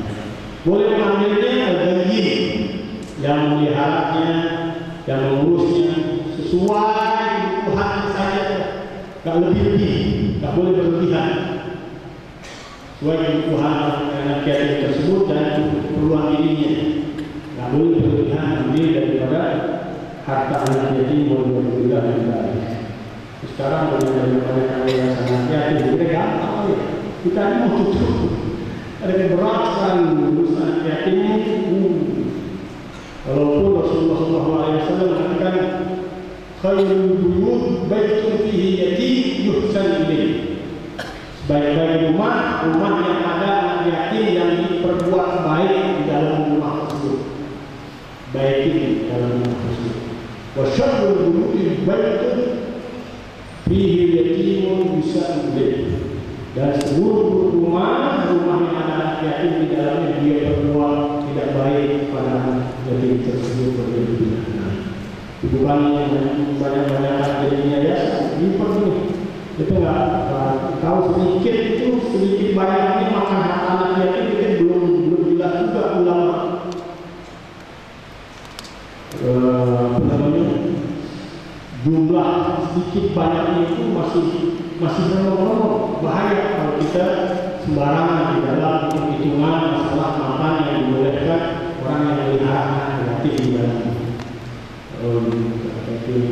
Boleh mengambilnya bagi yang melihatnya, yang mengurusnya sesuai kebutuhan saja, tak lebih-lebih, tak boleh berlebihan. Sesuai kebutuhan anak yatim tersebut dan keperluan dirinya. Tak boleh berlebihan ambil daripada harta anak yatim boleh berlebihan. Sekarang banyak yayasan anak yatim, kita gampang ya. Kita ini mau tutup. Ada keberatan ngurus anak yatim ini. Walaupun Rasulullah SAW mengatakan khairul buyut baitun fihi yatim yuhsan ilaih. Sebaik-baik rumah yang ada anak yatim yang diperbuat baik di dalam rumah tersebut. Baik di dalam rumah tersebut. Wa syarrul buyuti baitun fihi yatimun yuhsan ilaih. Dan seluruh rumah yang ada anak yatim di dalamnya dia berbuat tidak baik pada anak yatim tersebut berbeda. Bukan yang banyak-banyak jadinya ya, lipat nih. Kita nggak tahu sedikit banyaknya makan harta anak yatim itu belum jelas juga ulama. Jumlah sedikit banyaknya itu masih bernomor bahaya kalau kita sembarangan di dalam hitungan masalah makan yang dibolehkan orang yang melihara anak yatim di dalam.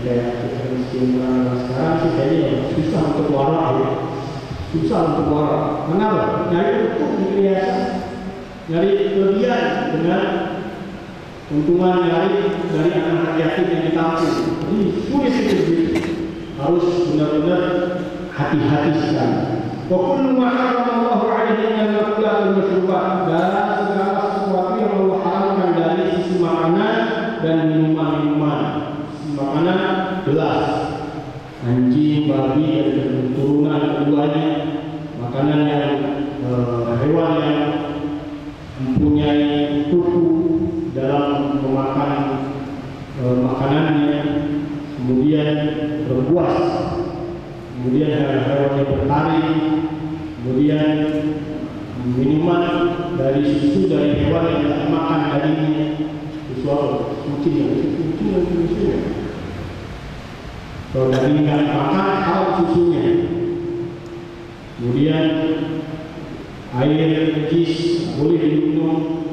Kayak sekarang sih kayaknya susah untuk warak ya. Susah untuk warak. Kenapa? Nyari untuk dihiasan, nyari kelebihan dengan keuntungan nyari dari anak yatim yang ditampung. Jadi sulit itu harus benar-benar hati-hati sekali. Wa kullu ma harrama Allahu 'alaihi min al-ma'kul wal-mashrubat, dan segala sesuatu yang Allah haramkan dari sisi makanan dan minuman-minuman. Makanan jelas, anjing, babi dan keturunan keduanya. Makanan yang hewan yang mempunyai kuku dalam memakan makanannya, kemudian berbuas, kemudian hewan yang bertaring, kemudian minuman dari susu dari hewan yang tidak makan dagingnya, sesuatu suci. Kalau daging nggak makan, haram susunya. Kemudian air jis boleh diminum.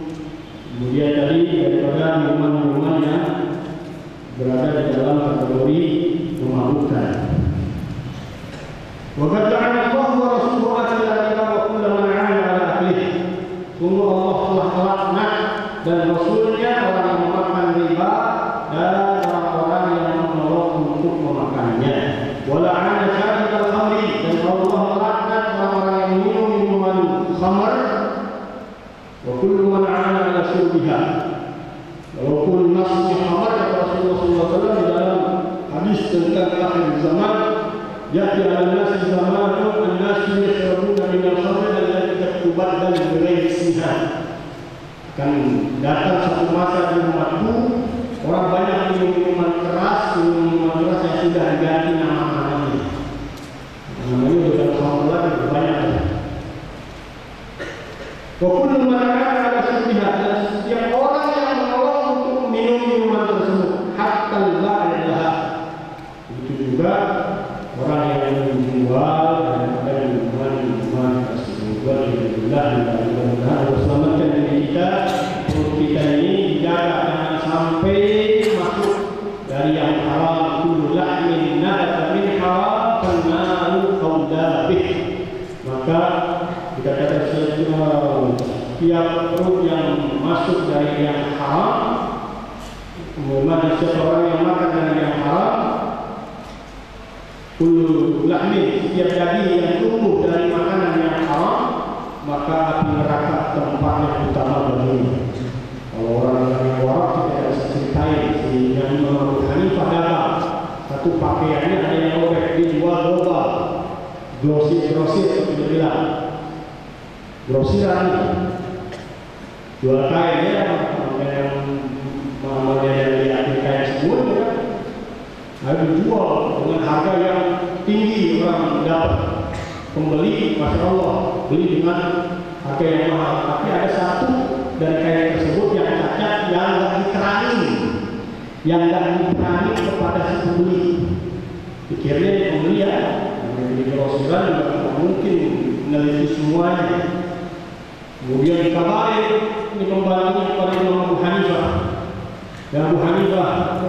Kemudian daripada minuman-minuman yang berada di dalam kategori memabukkan. Wa qad ja'ala Allahu wa rasuluhu al-riba wa kullu man 'ala 'ala aklih. Sungguh Allah telah melaknat dan Rasulnya orang yang memakan riba dan orang-orang yang menolong untuk memakannya. Wa la'ana syarib al-khamri, dan Allah melaknat orang-orang yang minum minuman khamr. Wa kullu man 'ala 'ala syurbiha. Walaupun nasnya khamr kata Rasulullah SAW di dalam hadis tentang akhir zaman, ya'ti 'ala an-nasi zamanun an-nasu yashrabuna min al-khamr allati tubaddal bi ghairi ismiha. Akan datang satu masa di umatku, orang banyak minum minuman keras yang sudah diganti nama-namanya. Namanya bukan khamr lagi, banyak. Wa kullu man kana 'ala syurbiha, dan setiap orang yang menolong untuk minum minuman tersebut, hatta al-ba'daha. Itu juga orang yang menjual dan minuman tersebut. Alhamdulillah, mudah-mudahan Allah selamatkan diri kita, perut kita ini dijaga jangan sampai masuk dari yang haram. Kullu lahmin nabata min haram fannaru awdabih. Maka dikatakan setiap perut yang masuk dari yang haram, kemudian setiap orang yang makan dari yang haram, kullu lahmin, setiap daging yang tumbuh dari makanan yang haram, maka api neraka tempat yang utama baginya. Kalau orang yang warak kita bisa ceritain si yang Imam Abu Hanifah dagang satu pakaiannya ada yang robek, dijual global, grosir seperti dia bilang, grosiran jual kain ya, yang dari kain sebut ya, lalu dijual dengan harga yang tinggi, orang dapat pembeli, masya Allah, beli dengan harga yang mahal. Tapi ada satu dari kain tersebut yang cacat, yang tidak diterangin kepada si pembeli. Pikirnya pembeli ya, di grosiran juga tidak mungkin meneliti semuanya. Kemudian dikabarin ini pembantunya kepada Imam Abu Hanifah. Dan Abu Hanifah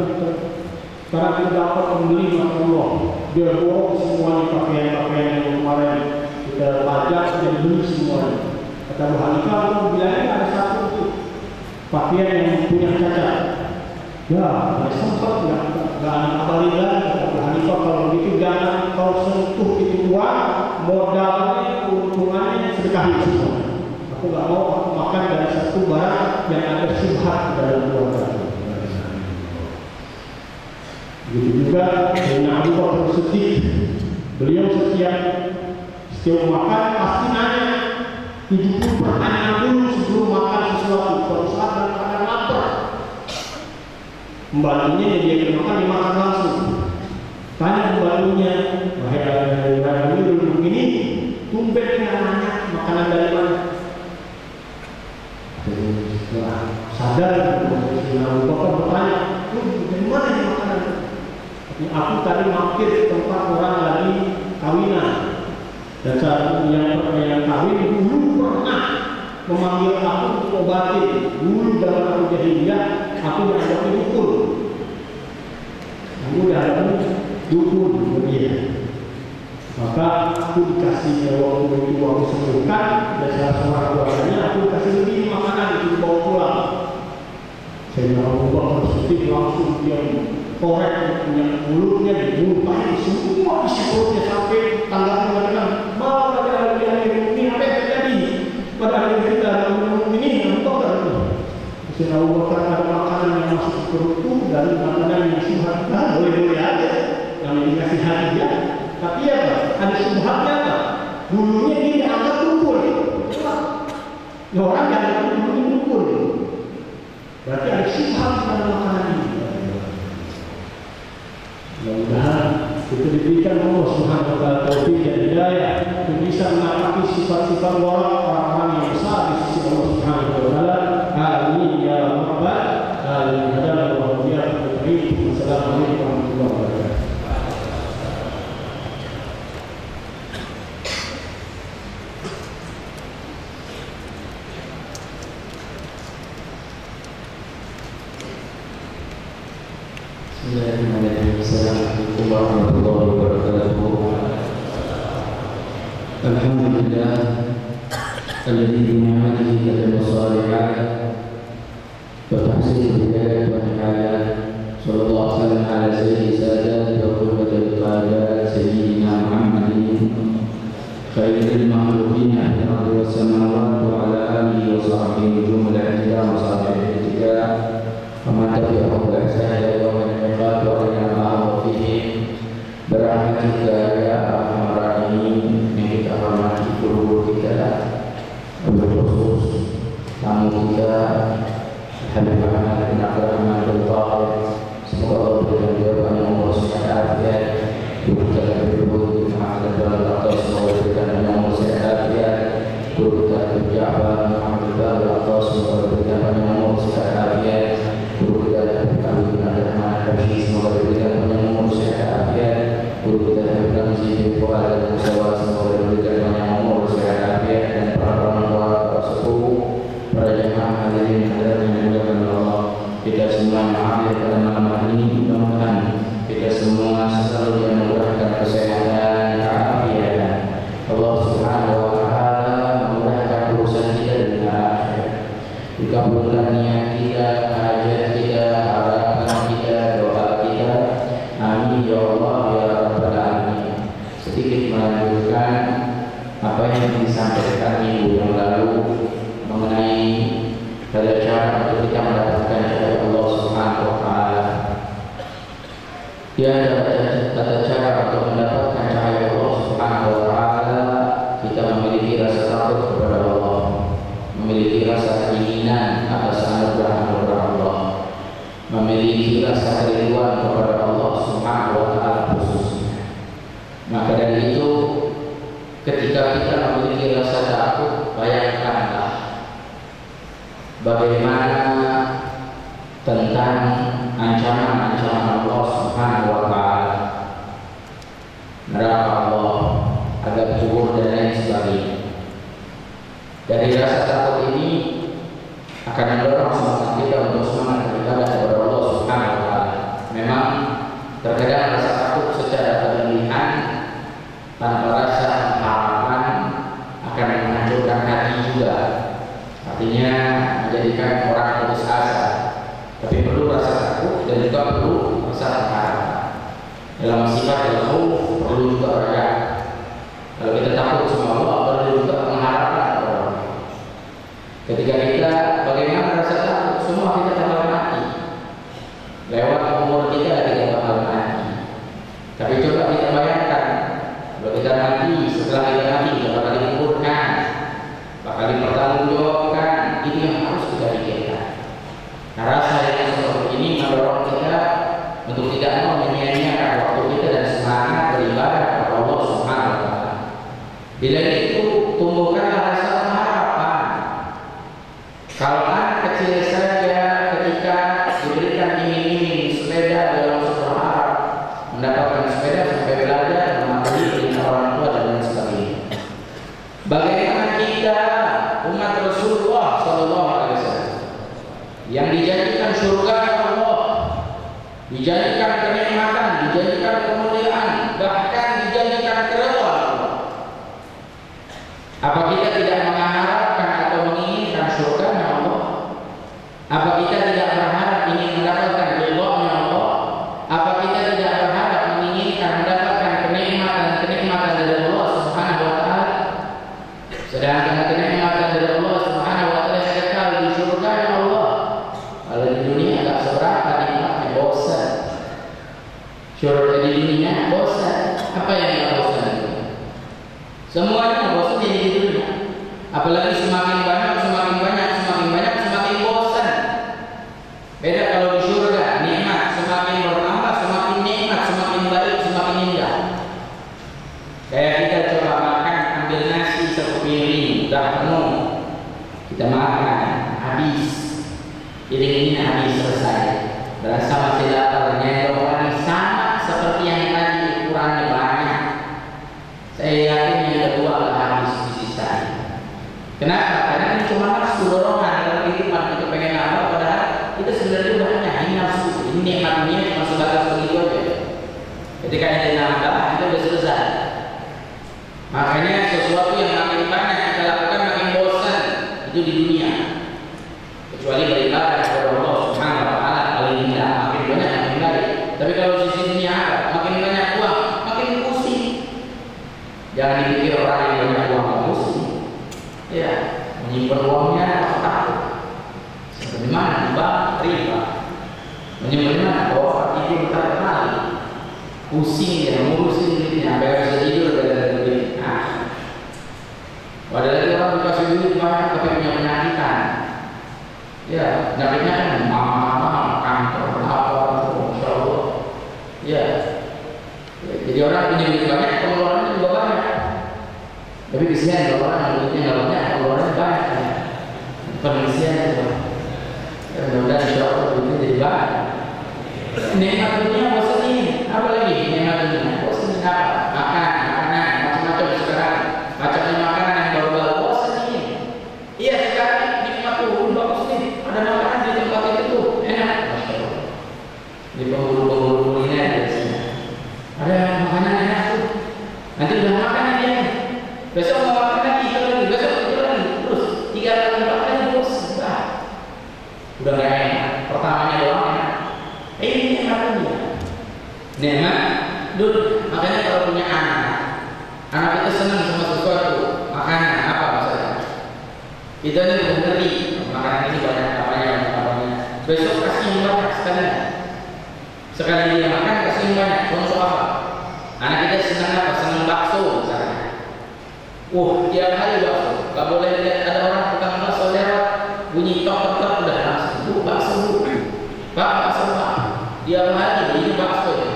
sekarang kita dapat pembeli, masya Allah, dia borong semuanya pakaian-pakaian yang kemarin kita pajak dan beli semuanya. Kata Abu Hanifah, bilangnya ada satu pakaian yang punya cacat. Ya, ada sempat nggak kabarin lagi. Kata Abu Hanifah, kalau begitu jangan kau sentuh itu uang, modalnya, keuntungannya sedekahin semua. Aku nggak mau makan dari satu barang yang ada syubhat dalam keluarga. Begitu juga dengan Abu Bakar Siddiq, beliau setiap makan pasti nanya 70 pertanyaan dulu sebelum makan sesuatu. Suatu saat dalam keadaan lapar, pembantunya yang dia makan dimakan langsung. Tanya pembantunya, wahai begini, tumben nggak nanya makanan dari mana? Setelah sadar, Abu Bakar bertanya, dari mana ini makanan? Aku tadi mampir di tempat orang lagi kawinan, dan saat yang kawin dulu pernah memanggil aku untuk obatin. Dulu dalam aku jahiliyah, aku mengajak dukun. Kamu dalam dukun dia. Maka aku dikasih waktu itu aku sembuhkan, dan salah seorang keluarganya aku kasih lebih makanan itu bawa pulang. Saya Abu Bakar Siddiq langsung dia korek punya mulutnya, dimuntahin semua isi perutnya sampai tanggapnya mengatakan, bahwa pada hari ini apa yang terjadi pada hari kita dalam ini yang kotor itu. Saya Abu Bakar ada makanan yang masuk ke perutku dan makanan yang syubhat, boleh-boleh aja yang dikasih hadiah. Tapi apa? Ada syubhatnya apa? Dulunya dia dianggap dukun. Orang yang dianggap dukun. Berarti ada syubhat dalam makanan ini. Mudah-mudahan itu diberikan Allah Subhanahu wa taala taufik dan hidayah untuk bisa menapaki sifat-sifat orang-orang yang besar di sisi Allah Subhanahu wa taala. Amin ya rabbal alamin. Assalamualaikum warahmatullahi wabarakatuh. Assalamualaikum warahmatullahi wabarakatuh. Alhamdulillah alladzi bi ni'matihi tatimmu shalihat wa tahsinu hidayat wa ta'ala. Sallallahu alaihi wa ala sayyidi sadat wa qurratil qadat sayyidina Muhammadin khairil makhluqin fil ardi was samawati wa ala alihi wa sahbihi jumlah wa sahbihi وما تبعه بأحسان يوم الميقات وإلى ما هو فيه برحمة kita ya Arhamar Rahimin, yang kita hormati guru kita, berkhusus tamu kita Habib Ahmad bin Abdurrahman Al-Tahir. Semoga Allah berikan jawaban yang umur sehat afiat. Guru kita Habib Muhammad Al-Tahir, semoga berikan yang umur sehat afiat. Guru kita Habib Ja'far Muhammad Al-Tahir, semoga berikan yang umur sehat afiat. Guru kita Habib bin Abdurrahman Al-Tahir, semoga berikan yang umur sehat afiat. Guru kita Habib Ramzi bin Fuad Al-Musawar, semoga berikan yang umur sehat afiat. Dan para orang tua, para sepuh, para jemaah hadirin hadirat yang dimuliakan Allah, kita semua yang hadir pada malam hari ini, mudah-mudahan kita semua selalu dimudahkan kesehatan, keafiatan. Allah Subhanahu wa Ta'ala memudahkan urusan kita dengan akhirat. Dikabulkan niat kita, hajat kita, harapan kita, doa kita. Amin ya Allah ya Rabbal Alamin. Sedikit melanjutkan apa yang disampaikan minggu yang lalu mengenai pada cara untuk kita mendapatkan cahaya Allah Subhanahu wa Ta'ala. Dia ada tata cara untuk mendapatkan cahaya Allah Subhanahu wa Ta'ala. Kita memiliki rasa takut kepada Allah, memiliki rasa keinginan atas anugerah Allah, memiliki rasa kerinduan kepada Allah Subhanahu wa Ta'ala khususnya. Maka dari itu, ketika kita memiliki rasa takut, bayangkanlah bagaimana tentang ancaman-ancaman Allah Subhanahu wa Ta'ala, neraka Allah, azab kubur dan lain sebagainya. Dari rasa takut ini akan mendorong semangat kita untuk semangat beribadah kepada Allah Subhanahu wa Ta'ala. Memang terkadang rasa takut secara berlebihan tanpa rasa harapan akan menghancurkan hati juga. Artinya menjadikan orang putus asa. Tapi perlu rasa takut dan juga perlu rasa harapan. Dalam sifat al-khauf perlu juga raja. Kalau kita takut sama Allah, perlu juga pengharapan kepada Allah. Ketika kita bagaimana rasa takut, semua kita bakal mati. Lewat umur kita bakal mati. Tapi coba kita bayangkan, kalau kita mati, setelah kita mati, kita bakal dikuburkan, bakal dipertanggungjawabkan. Ini yang harus kita pikirkan. Nah, rasa yang seperti ini mendorong kita untuk tidak mau menyia-nyiakan waktu kita dan semangat beribadah kepada Allah Subhanahu wa Ta'ala. Bila itu tumbuhkanlah rasa harapan. Kalau anak kecil saja ketika diberikan iming-iming sepeda dalam berharap mendapatkan sepeda sampai belajar mematuhi perintah orang tua dan lain sebagainya. Bagaimana kita umat Rasulullah Sallallahu Alaihi Wasallam yang dijanjikan surga Allah, dijanjikan kenikmatan, dijanjikan kemuliaan, bahkan dijanjikan keredaan Allah. Apa kita tidak mengharapkan atau menginginkan surga Allah? Apa kita tidak berharap ingin mendapatkan ridha-Nya Allah? Apa kita tidak berharap menginginkan mendapatkan kenikmatan dari Allah Subhanahu wa Ta'ala? Sedangkan kenikmatan dari Allah Subhanahu wa Ta'ala kekal di surga Allah. Kalau di dunia agak seberapa nikmatnya, bosan. Surga di dunia bosan. Apa yang kita bosan? Semuanya bosan di dunia. Apalagi semakin banyak, semakin bosan. Beda kalau di surga, nikmat semakin bertambah, semakin nikmat, semakin baik, semakin indah. Kayak kita coba makan, ambil nasi satu piring, dah penuh. Kita makan, habis. Piring ini habis, selesai. Berasa masih lapar, nyendok lagi, sama seperti yang tadi ukurannya banyak. Saya yakin yang kedua akan habis disisai. Kenapa? Karena ini cuma nafsu dorongan dalam kehidupan. Kita pengen apa, padahal kita sebenarnya banyak. Ini nafsu, ini nikmat dunia cuma sebatas begitu aja. Ketika ini nambah, itu sudah selesai. Makanya sesuatu yang makin banyak kita lakukan makin bosan. Itu di dunia. Kecuali beribadah kepada Allah Subhanahu wa Ta'ala, paling indah, makin banyak makin baik. Tapi kalau di sini apa? Makin banyak uang, makin pusing. Jangan dipikir orang yang banyak uang nggak pusing. Ya, menyimpan uangnya takut. Seperti mana? Riba. Menyimpan mana? Bawa itu tak kali. pusing ya, ngurusin duitnya, sampai bisa tidur gara-gara duit. Nah, ada lagi orang dikasih duit banyak tapi punya penyakitan. Ya, penyakitnya kan mama, kanker, apa, insya Allah. Ya, jadi orang punya duit banyak, pengeluarannya juga banyak. Tapi kesian kalau orang yang duitnya nggak banyak, pengeluarannya banyak. Penelitian itu. Ya, mudah-mudahan insya Allah duitnya jadi banyak. Nikmat dunia bosan apa lagi? Nikmat dunia bosan apa? Makanan, macam-macam sekarang. Macamnya makanan yang baru-baru bosan ini. Iya sekarang nikmat tuh bagus nih. Ada makanan di tempat itu tuh enak. Masya Allah. Di penghulu kuliner biasanya. Ada makanan enak tuh. Nanti udah makan dia. Besok mau makan lagi, besok itu lagi. Terus 3 kali 4 kali bosan. Udah nggak enak. Pertamanya doang enak. Ini nikmat dunia. Nikmat dunia. Makanya kalau punya anak itu senang sama sesuatu, makanan apa maksudnya? Kita ini udah ngerti makanan ini banyak namanya. Besok kasih yang banyak sekali dia makan kasih yang banyak. Contoh apa? Anak kita senang apa? Senang bakso misalnya. Tiap hari bakso. Gak boleh lihat ada orang tukang bakso lewat bunyi tok udah langsung bakso Pak bakso Pak. Dia lagi beli bakso ya.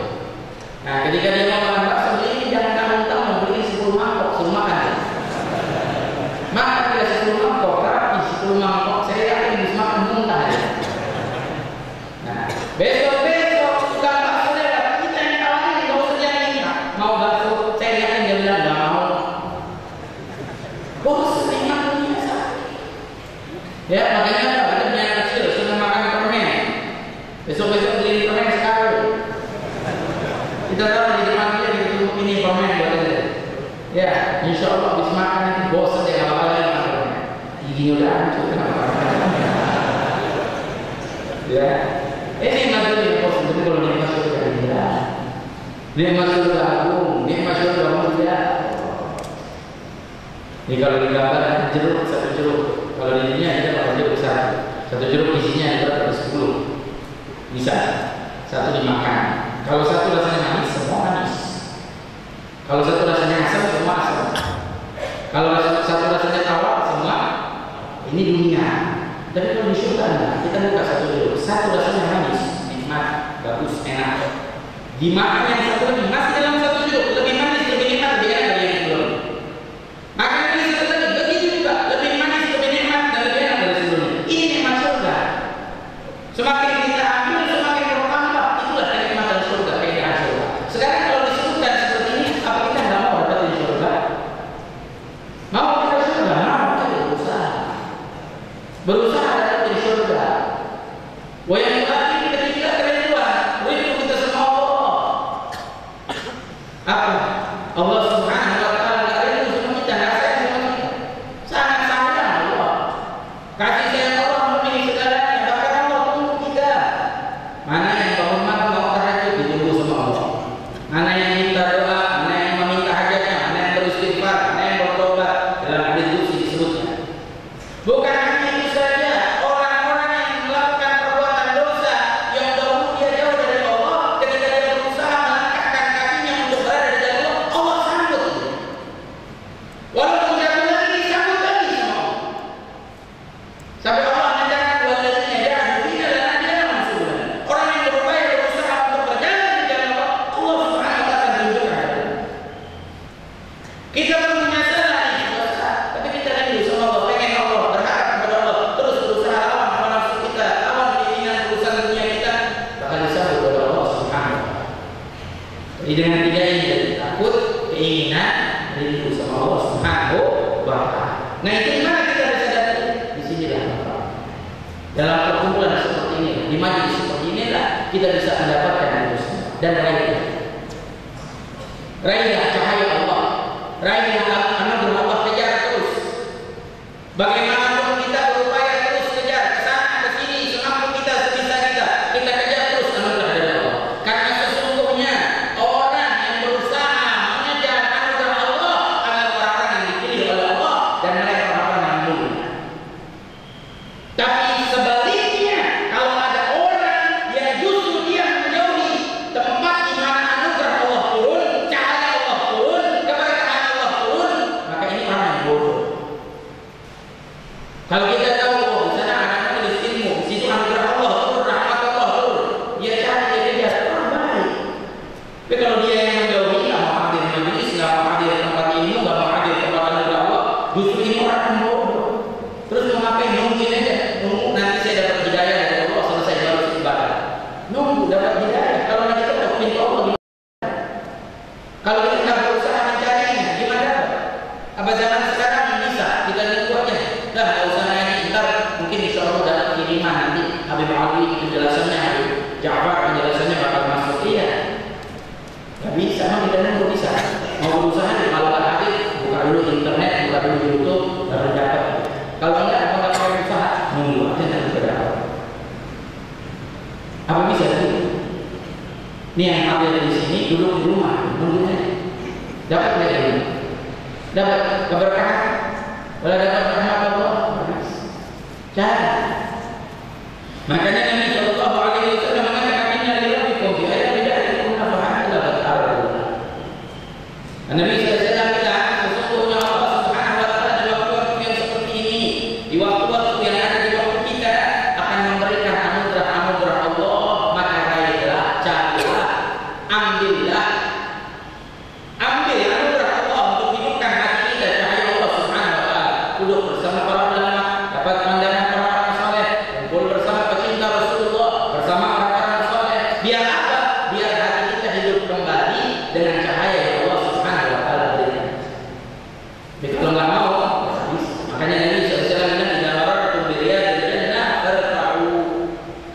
Nah ketika dia mau makan bakso ini jangan tahu beli 10 mangkok suruh makan. Makan dia 10 mangkok, tapi 10 mangkok saya yakin bisa makan muntah ya. Nah besok tukang bakso lewat kita yang tawarin nggak usah janji mau bakso saya yakin dia bilang nggak mau. Nikmat dunia ya makanya kita punya anak kecil senang makan permen. Besok-besok beli permen sekali. Kita tahu di depan dia ditutup ini permen buat dia. Ya, insya Allah habis makan nanti bosan dia nggak bakal lagi makan permen. Giginya udah hancur kenapa? Ya, ini maksudnya bosan. Tapi kalau nikmat surga tidak. Nikmat surga agung, nikmat surga mulia. Ini kalau digambar jeruk 1 jeruk. Kalau di dunia kita pakai jeruk 1 jeruk isinya ada 10. Bisa 1 dimakan. Kalau 1 rasanya manis, semua manis. Kalau 1 rasanya asam, semua asam. Kalau 1 rasanya tawar, semua ini dunia. Tapi kalau di surga kita buka 1 jeruk, 1 rasanya manis, nikmat, bagus, enak. Dimakan yang 1 lagi masih dalam 1 jeruk, lebih manis, lebih nikmat, lebih enak dari yang sebelumnya. Makan ini 1 lagi, begitu juga, lebih manis, lebih nikmat, dan lebih enak dari sebelumnya. Ini nikmat surga. Semakin kita ambil, semakin bertambah. Itulah kenikmatan surga, keindahan surga. Sekarang kalau disebutkan seperti ini, apa kita nggak mau dapatin surga? Mau kita surga? Mau kita berusaha dapatin surga. Yang berarti kita tidak kerinduan, rindu kita sama Allah. Apa? Allah Subhanahu Wa Taala nggak rindu sama kita, nggak sayang sama kita. Sangat sayang Allah. Kasih sayang Allah memilih segalanya. Mana yang bangun malam mau tahajud ditunggu sama Allah. Mana yang minta doa, mana yang meminta hajatnya, mana yang beristighfar, mana yang bertobat dalam hadis qudsi disebutnya. Bukan hanya itu saja, orang-orang yang melakukan perbuatan dosa yang dahulu dia jauh dari Allah, ketika dia berusaha melangkahkan kakinya untuk berada di jalan Allah, Allah sambut. Walaupun jatuh lagi disambut lagi sama Allah. Sampai Allah menyatakan walladzina jahadu fina lanahdiyannahum subulana. Orang yang berupaya berusaha untuk berjalan di jalan Allah, Allah Subhanahu wa taala tunjukkan. Kita belum menyesal dosa, tapi kita rindu sama Allah, pengen Allah, berharap kepada Allah, terus berusaha lawan hawa nafsu kita, lawan keinginan urusan dunia kita, bakal disambut oleh Allah Subhanahu wa taala. Jadi dengan 3 ini jadi takut, keinginan, rindu sama Allah Subhanahu wa taala. Nah itu gimana kita bisa dapat? Di sinilah dalam perkumpulan seperti ini, di majelis seperti inilah kita bisa mendapatkan itu dan raihlah cahaya Allah, raihlah anugerah Allah, kejar terus. Bagaimanapun kita berupaya terus kejar ke sana ke sini, semampu kita sebisa kita kejar terus anugerah dari Allah. Karena sesungguhnya orang yang berusaha mengejar anugerah Allah adalah orang-orang yang dipilih oleh Allah dan mereka orang-orang yang mulia. Tapi sebaliknya, kalau ada orang yang justru dia menjauhi tempat di mana anugerah Allah Justru ini orang yang bodoh. Terus mau ngapain? Nungguin aja. Nunggu nanti saya dapat hidayah dari Allah selesai baru ibadah. Nunggu dapat hidayah. Kalau nanti kita dapat pintu Allah gimana? Kalau kita nggak berusaha mencarinya, gimana? Apa zaman sekarang bisa kita nunggu aja? Dah nggak usah nanya. Ntar mungkin insya Allah dapat kiriman nanti. Habib Ali penjelasannya, Habib Ja'far penjelasannya bakal masuk. Iya. Gak bisa, mau kita nunggu bisa. Mau berusaha kalau nggak Habib buka dulu internet, buka dulu YouTube, baru dapat. Kalau enggak, kalau nggak pakai usaha, nunggu aja nanti berapa. Apa bisa sih? Ini yang hadir di sini duduk di rumah, nunggu aja. Dapat nggak ini? Dapat keberkahan? Kalau dapat rahmat Allah, cari. Makanya Nabi Shallallahu Alaihi Wasallam mengatakan Inna lillahi fi ayatin ya'rifu nafahat ila al-ardh. Nabi SAW bilang sesungguhnya Allah Subhanahu Wa Taala di waktu-waktu yang seperti ini, di waktu-waktu yang ada di waktu kita akan memberikan anugerah-anugerah Allah. Maka raihlah, carilah, ambillah, ambil anugerah Allah untuk hidupkan hati kita cahaya Allah Subhanahu Wa Taala. Duduk bersama para ulama, dapat pandangan orang-orang soleh, kumpul bersama pecinta Rasulullah, bersama orang-orang soleh. Biar apa? Biar hati kita hidup kembali dengan cahaya yang Allah Subhanahu Wa Taala berikan. Jadi kalau nggak mau, makanya Nabi SAW bilang di dalam tumbiriya jannah tertahu.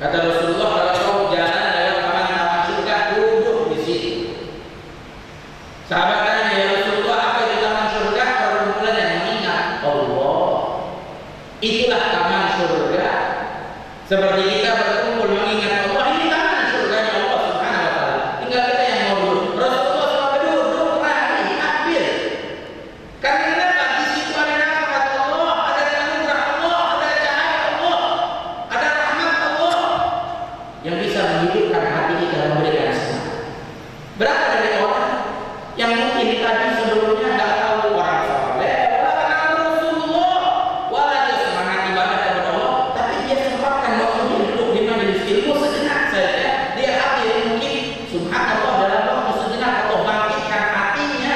Kata Rasulullah, kalau kau jalan dalam taman-taman surga, duduk di situ. Sahabat tanya, ya Rasulullah, apa itu taman surga? Perkumpulan yang mengingat Allah. Itulah taman surga. Seperti kita berkumpul mengingat Allah, ini taman surganya Allah Subhanahu Wa Taala. Tinggal kita yang mau duduk. Rasulullah sampai duduk lagi, ambil. Karena di situ ada nafas Allah, ada anugerah Allah, ada cahaya Allah, ada rahmat Allah yang bisa menghidupkan hati kita, memberikan semangat. Berapa dari orang yang mungkin tadi sebelumnya nggak tahu orang soleh, nggak kenal Rasulullah, walau dia semangat ibadah kepada Allah, tapi dia sempatkan waktu dia duduk di majelis ilmu sejenak saja, dia hadir mungkin subhanallah dalam waktu sejenak Allah bangkitkan hatinya,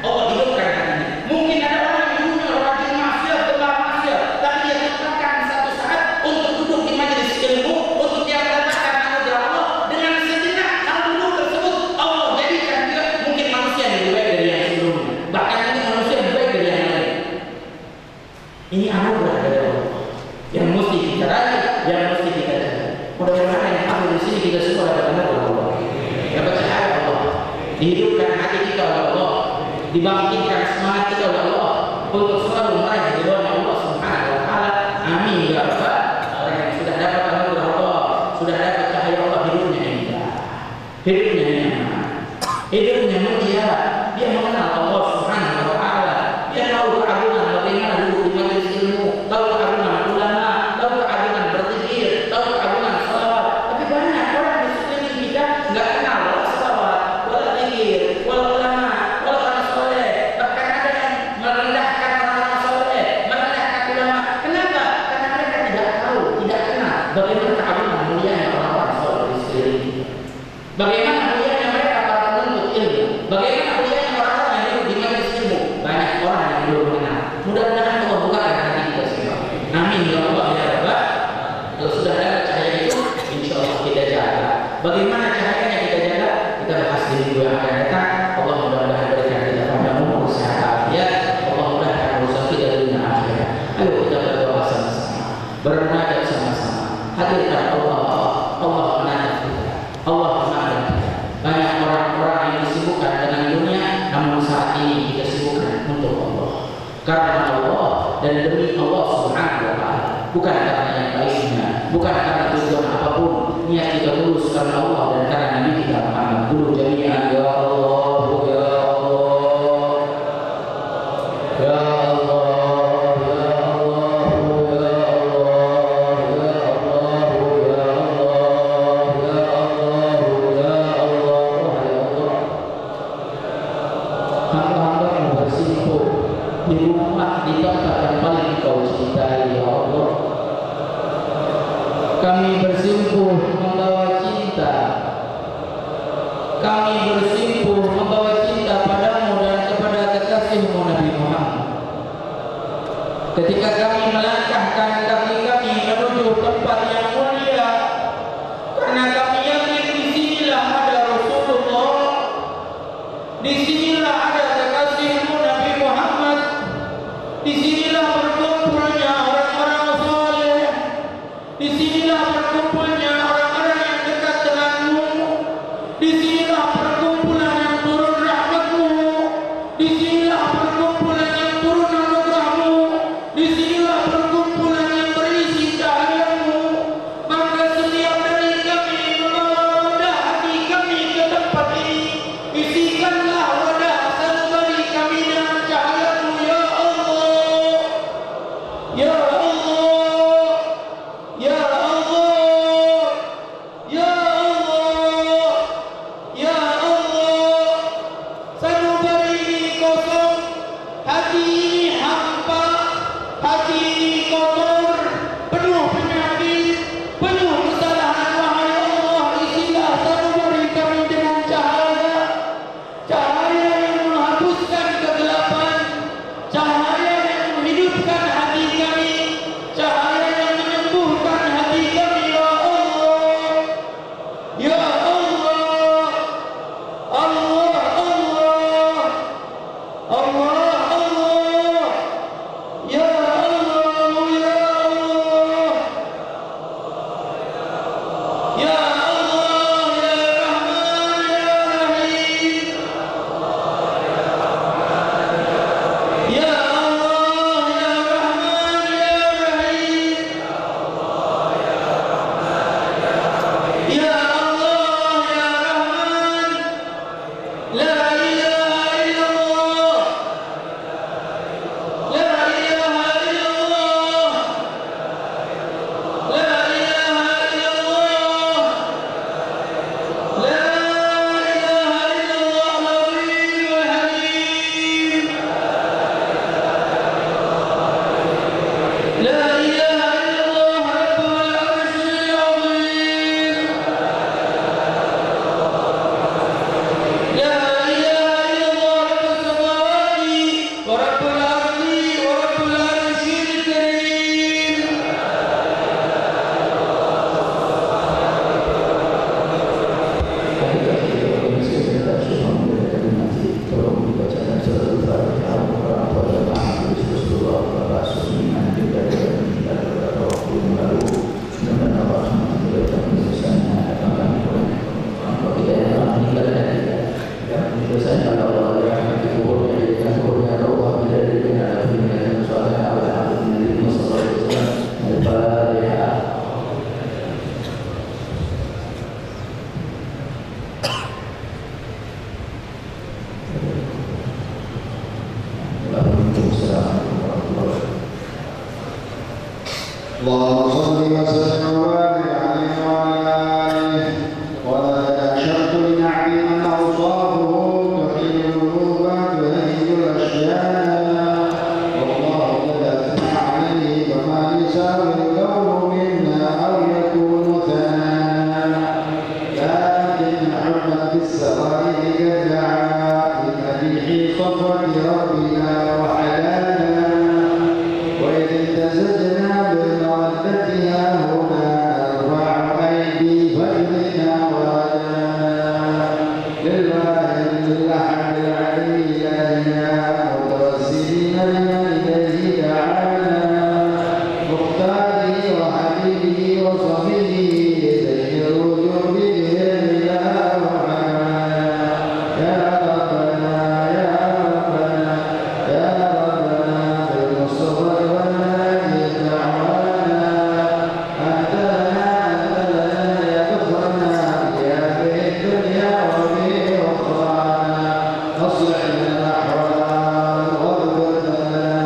Allah hidupkan hatinya. Mungkin ada orang yang dulunya rajin maksiat, gemar maksiat, tapi dia sempatkan satu saat untuk duduk di majelis ilmu, untuk dia mendapatkan anugerah Allah. Dengan sejenak hal dulu tersebut Allah jadikan dia mungkin manusia yang lebih baik dari yang sebelumnya, bahkan ini manusia yang lebih baik dari yang lain. Ini anugerah dari Allah yang mesti kita raih, yang mesti kita cari. Mudah-mudahan yang hadir di sini kita semua dapat anugerah Allah, dapat cahaya Allah, dihidupkan hati kita oleh Allah, dibangkitkan semangat kita oleh Allah untuk selalu meraih ridhonya Allah Subhanahu Wa Taala. Amin ya rabbal alamin. Orang yang sudah dapat anugerah Allah, sudah dapat cahaya Allah, hidupnya indah, hidupnya nyaman, hidupnya mulia. Dia mengenal Allah Subhanahu Wa Taala. Dia tahu keagungan bagaimana duduk di majelis ilmu, tahu keagungan ulama, tahu keagungan berzikir, tahu keagungan salawat. Tapi banyak orang di sekeliling kita nggak kenal wala salawat, wala zikir, wala ulama, wala orang soleh. Bahkan ada yang merendahkan orang soleh, merendahkan ulama. Kenapa? Karena mereka tidak tahu, tidak kenal bagaimana keagungan mulianya orang-orang soleh di sekeliling kita. Bagaimana mulianya mereka para penuntut ilmu, bagaimana mulianya orang-orang yang hidup di majelis ilmu. Banyak orang yang belum mengenal. Mudah-mudahan Allah bukakan hati kita semua. Amin ya Allah ya Rabbal. Kalau sudah ada cahaya itu, insya Allah kita jaga. Bagaimana cahayanya kita jaga? Kita bahas di minggu yang akan datang. Allah mudah-mudahan berikan kita pada umur sehat ya. Allah mudahkan urusan kita dunia akhirat. Ayo kita berdoa sama-sama, bermunajat sama-sama. Hadirkan Allah, Allah menatap kita, Allah menatap kita. Banyak orang-orang yang disibukkan dengan dunia, namun saat ini kita sibukkan untuk Allah. Karena Allah dan demi Allah Subhanahu Wa Taala, bukan karena yang lainnya, bukan karena tujuan apapun. Niat kita tulus karena Allah dan karena Nabi kita Muhammad. Dulu jami'an ya Allah, ya Allah, ya Allah, ya Allah, ya Allah, ya Allah, ya Allah, ya Allah, ya Allah. Hamba-hamba yang bersimpuh di rumah, di tempat yang paling kau cintai ya Allah. Kami bersimpuh membawa cinta, kami bersimpuh membawa cinta padamu dan kepada kekasihmu Nabi Muhammad. ketika kami melangkahkan kaki kami menuju tempat yang mulia, karena kami yakin di sinilah ada Rasulullah, di sinilah ada kekasihmu Nabi Muhammad, di sinilah berkumpulnya orang-orang saleh, di sinilah berkumpulnya orang-orang yang dekat denganmu, di sinilah perkumpulan yang turun rahmatmu, di sinilah perkumpulan yang turun anugerahmu, di sinilah perkumpulan yang berisi cahayamu. Maka setiap dari kami membawa wadah hati kami ke tempat ini, isikanlah wadah sanubari kami dengan cahayamu, ya Allah, ya Allah, ya Allah, ya Allah, ya Allah. Sanubari ini kosong, hati ini hampa, hati ini kotor, penuh penyakit, penuh kesalahan. Wahai Allah, isilah sanubari kami dengan cahaya, cahaya yang menghapuskan kegelapan, cahaya yang menghidupkan hati kami, cahaya yang menyembuhkan hati kami, ya Allah, ya Allah, Allah, Allah, Allah, Allah, ya Allah, ya Allah, ya Allah, ya Rahman, ya Rahim, ya Allah, ya Rahman, ya Rahim, ya Allah, ya Rahman. La ilaha illallah, la ilaha illallah, la ilaha illallah, la ilaha illallah, al-Azimul Halim, la ilaha illallah, Rabbul Arsyil Azim, la ilaha illallah, Rabbus Samawati wa Rabbul Ardi wa Rabbul Arsyil Karim. Tolong dibacakan surat Al-Fatihah kepada Muhammad Rasulullah Rasulullah اللهم صل وسلم وبارك عليه وعلى آله ولا تشق لنعم من أوصافه تحيي القلوب تهيج الأشياء والله قد أثنى عليه فما يساوي القول منا أو يكون ثناء لكن حكم بالسرائر قد دعا لمديح صفوة ربنا وحلانا وإذ امتزجنا بالمودة هنا نرفع أيدي فجرنا ورانا لله الحمد العلي إلهنا متوسلين لمن إليه دعانا مختاره وحبيبه وصفيه زين الوجوه بهم إلى رحمنا يا ربنا يا ربنا يا ربنا بالمصطفى والنبي دعوانا أنت لنا يا كفرنا يا في الدنيا وفي أخرانا أصلح لنا الأحوال واغفر لنا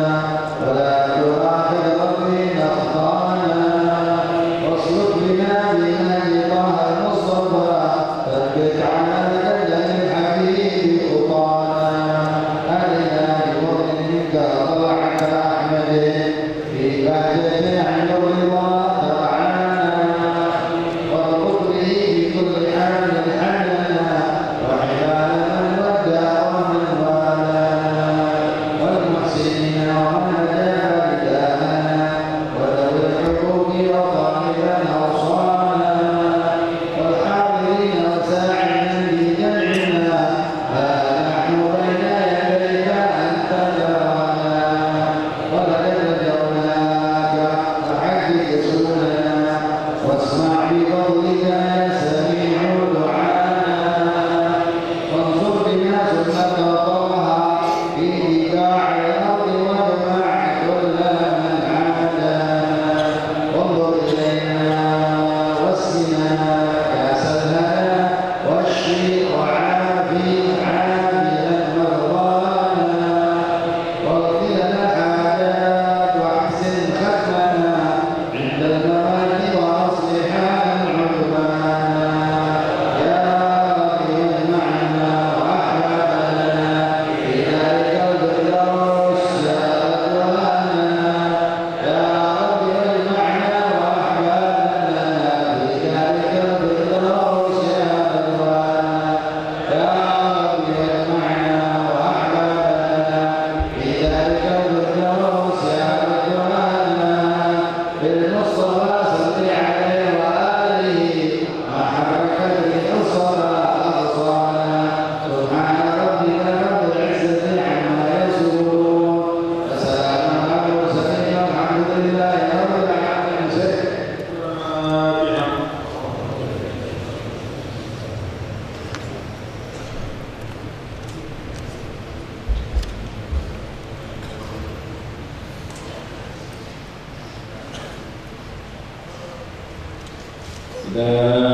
يا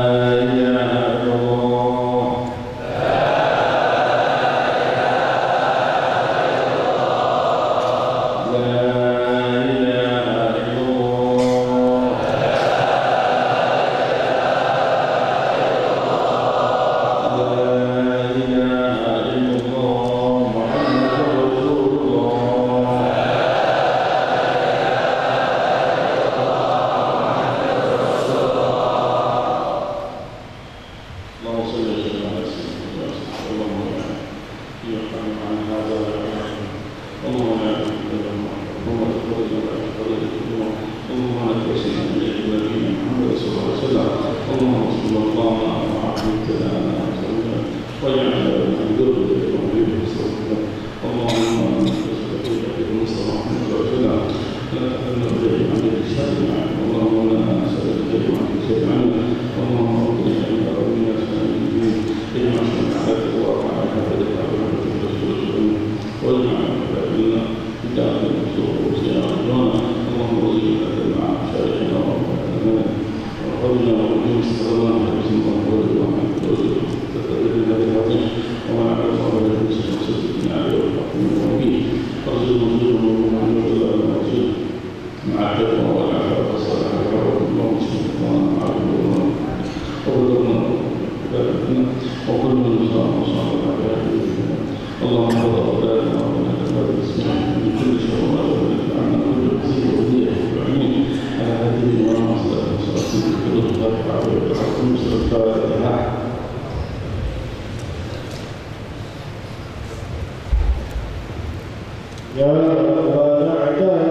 ربنا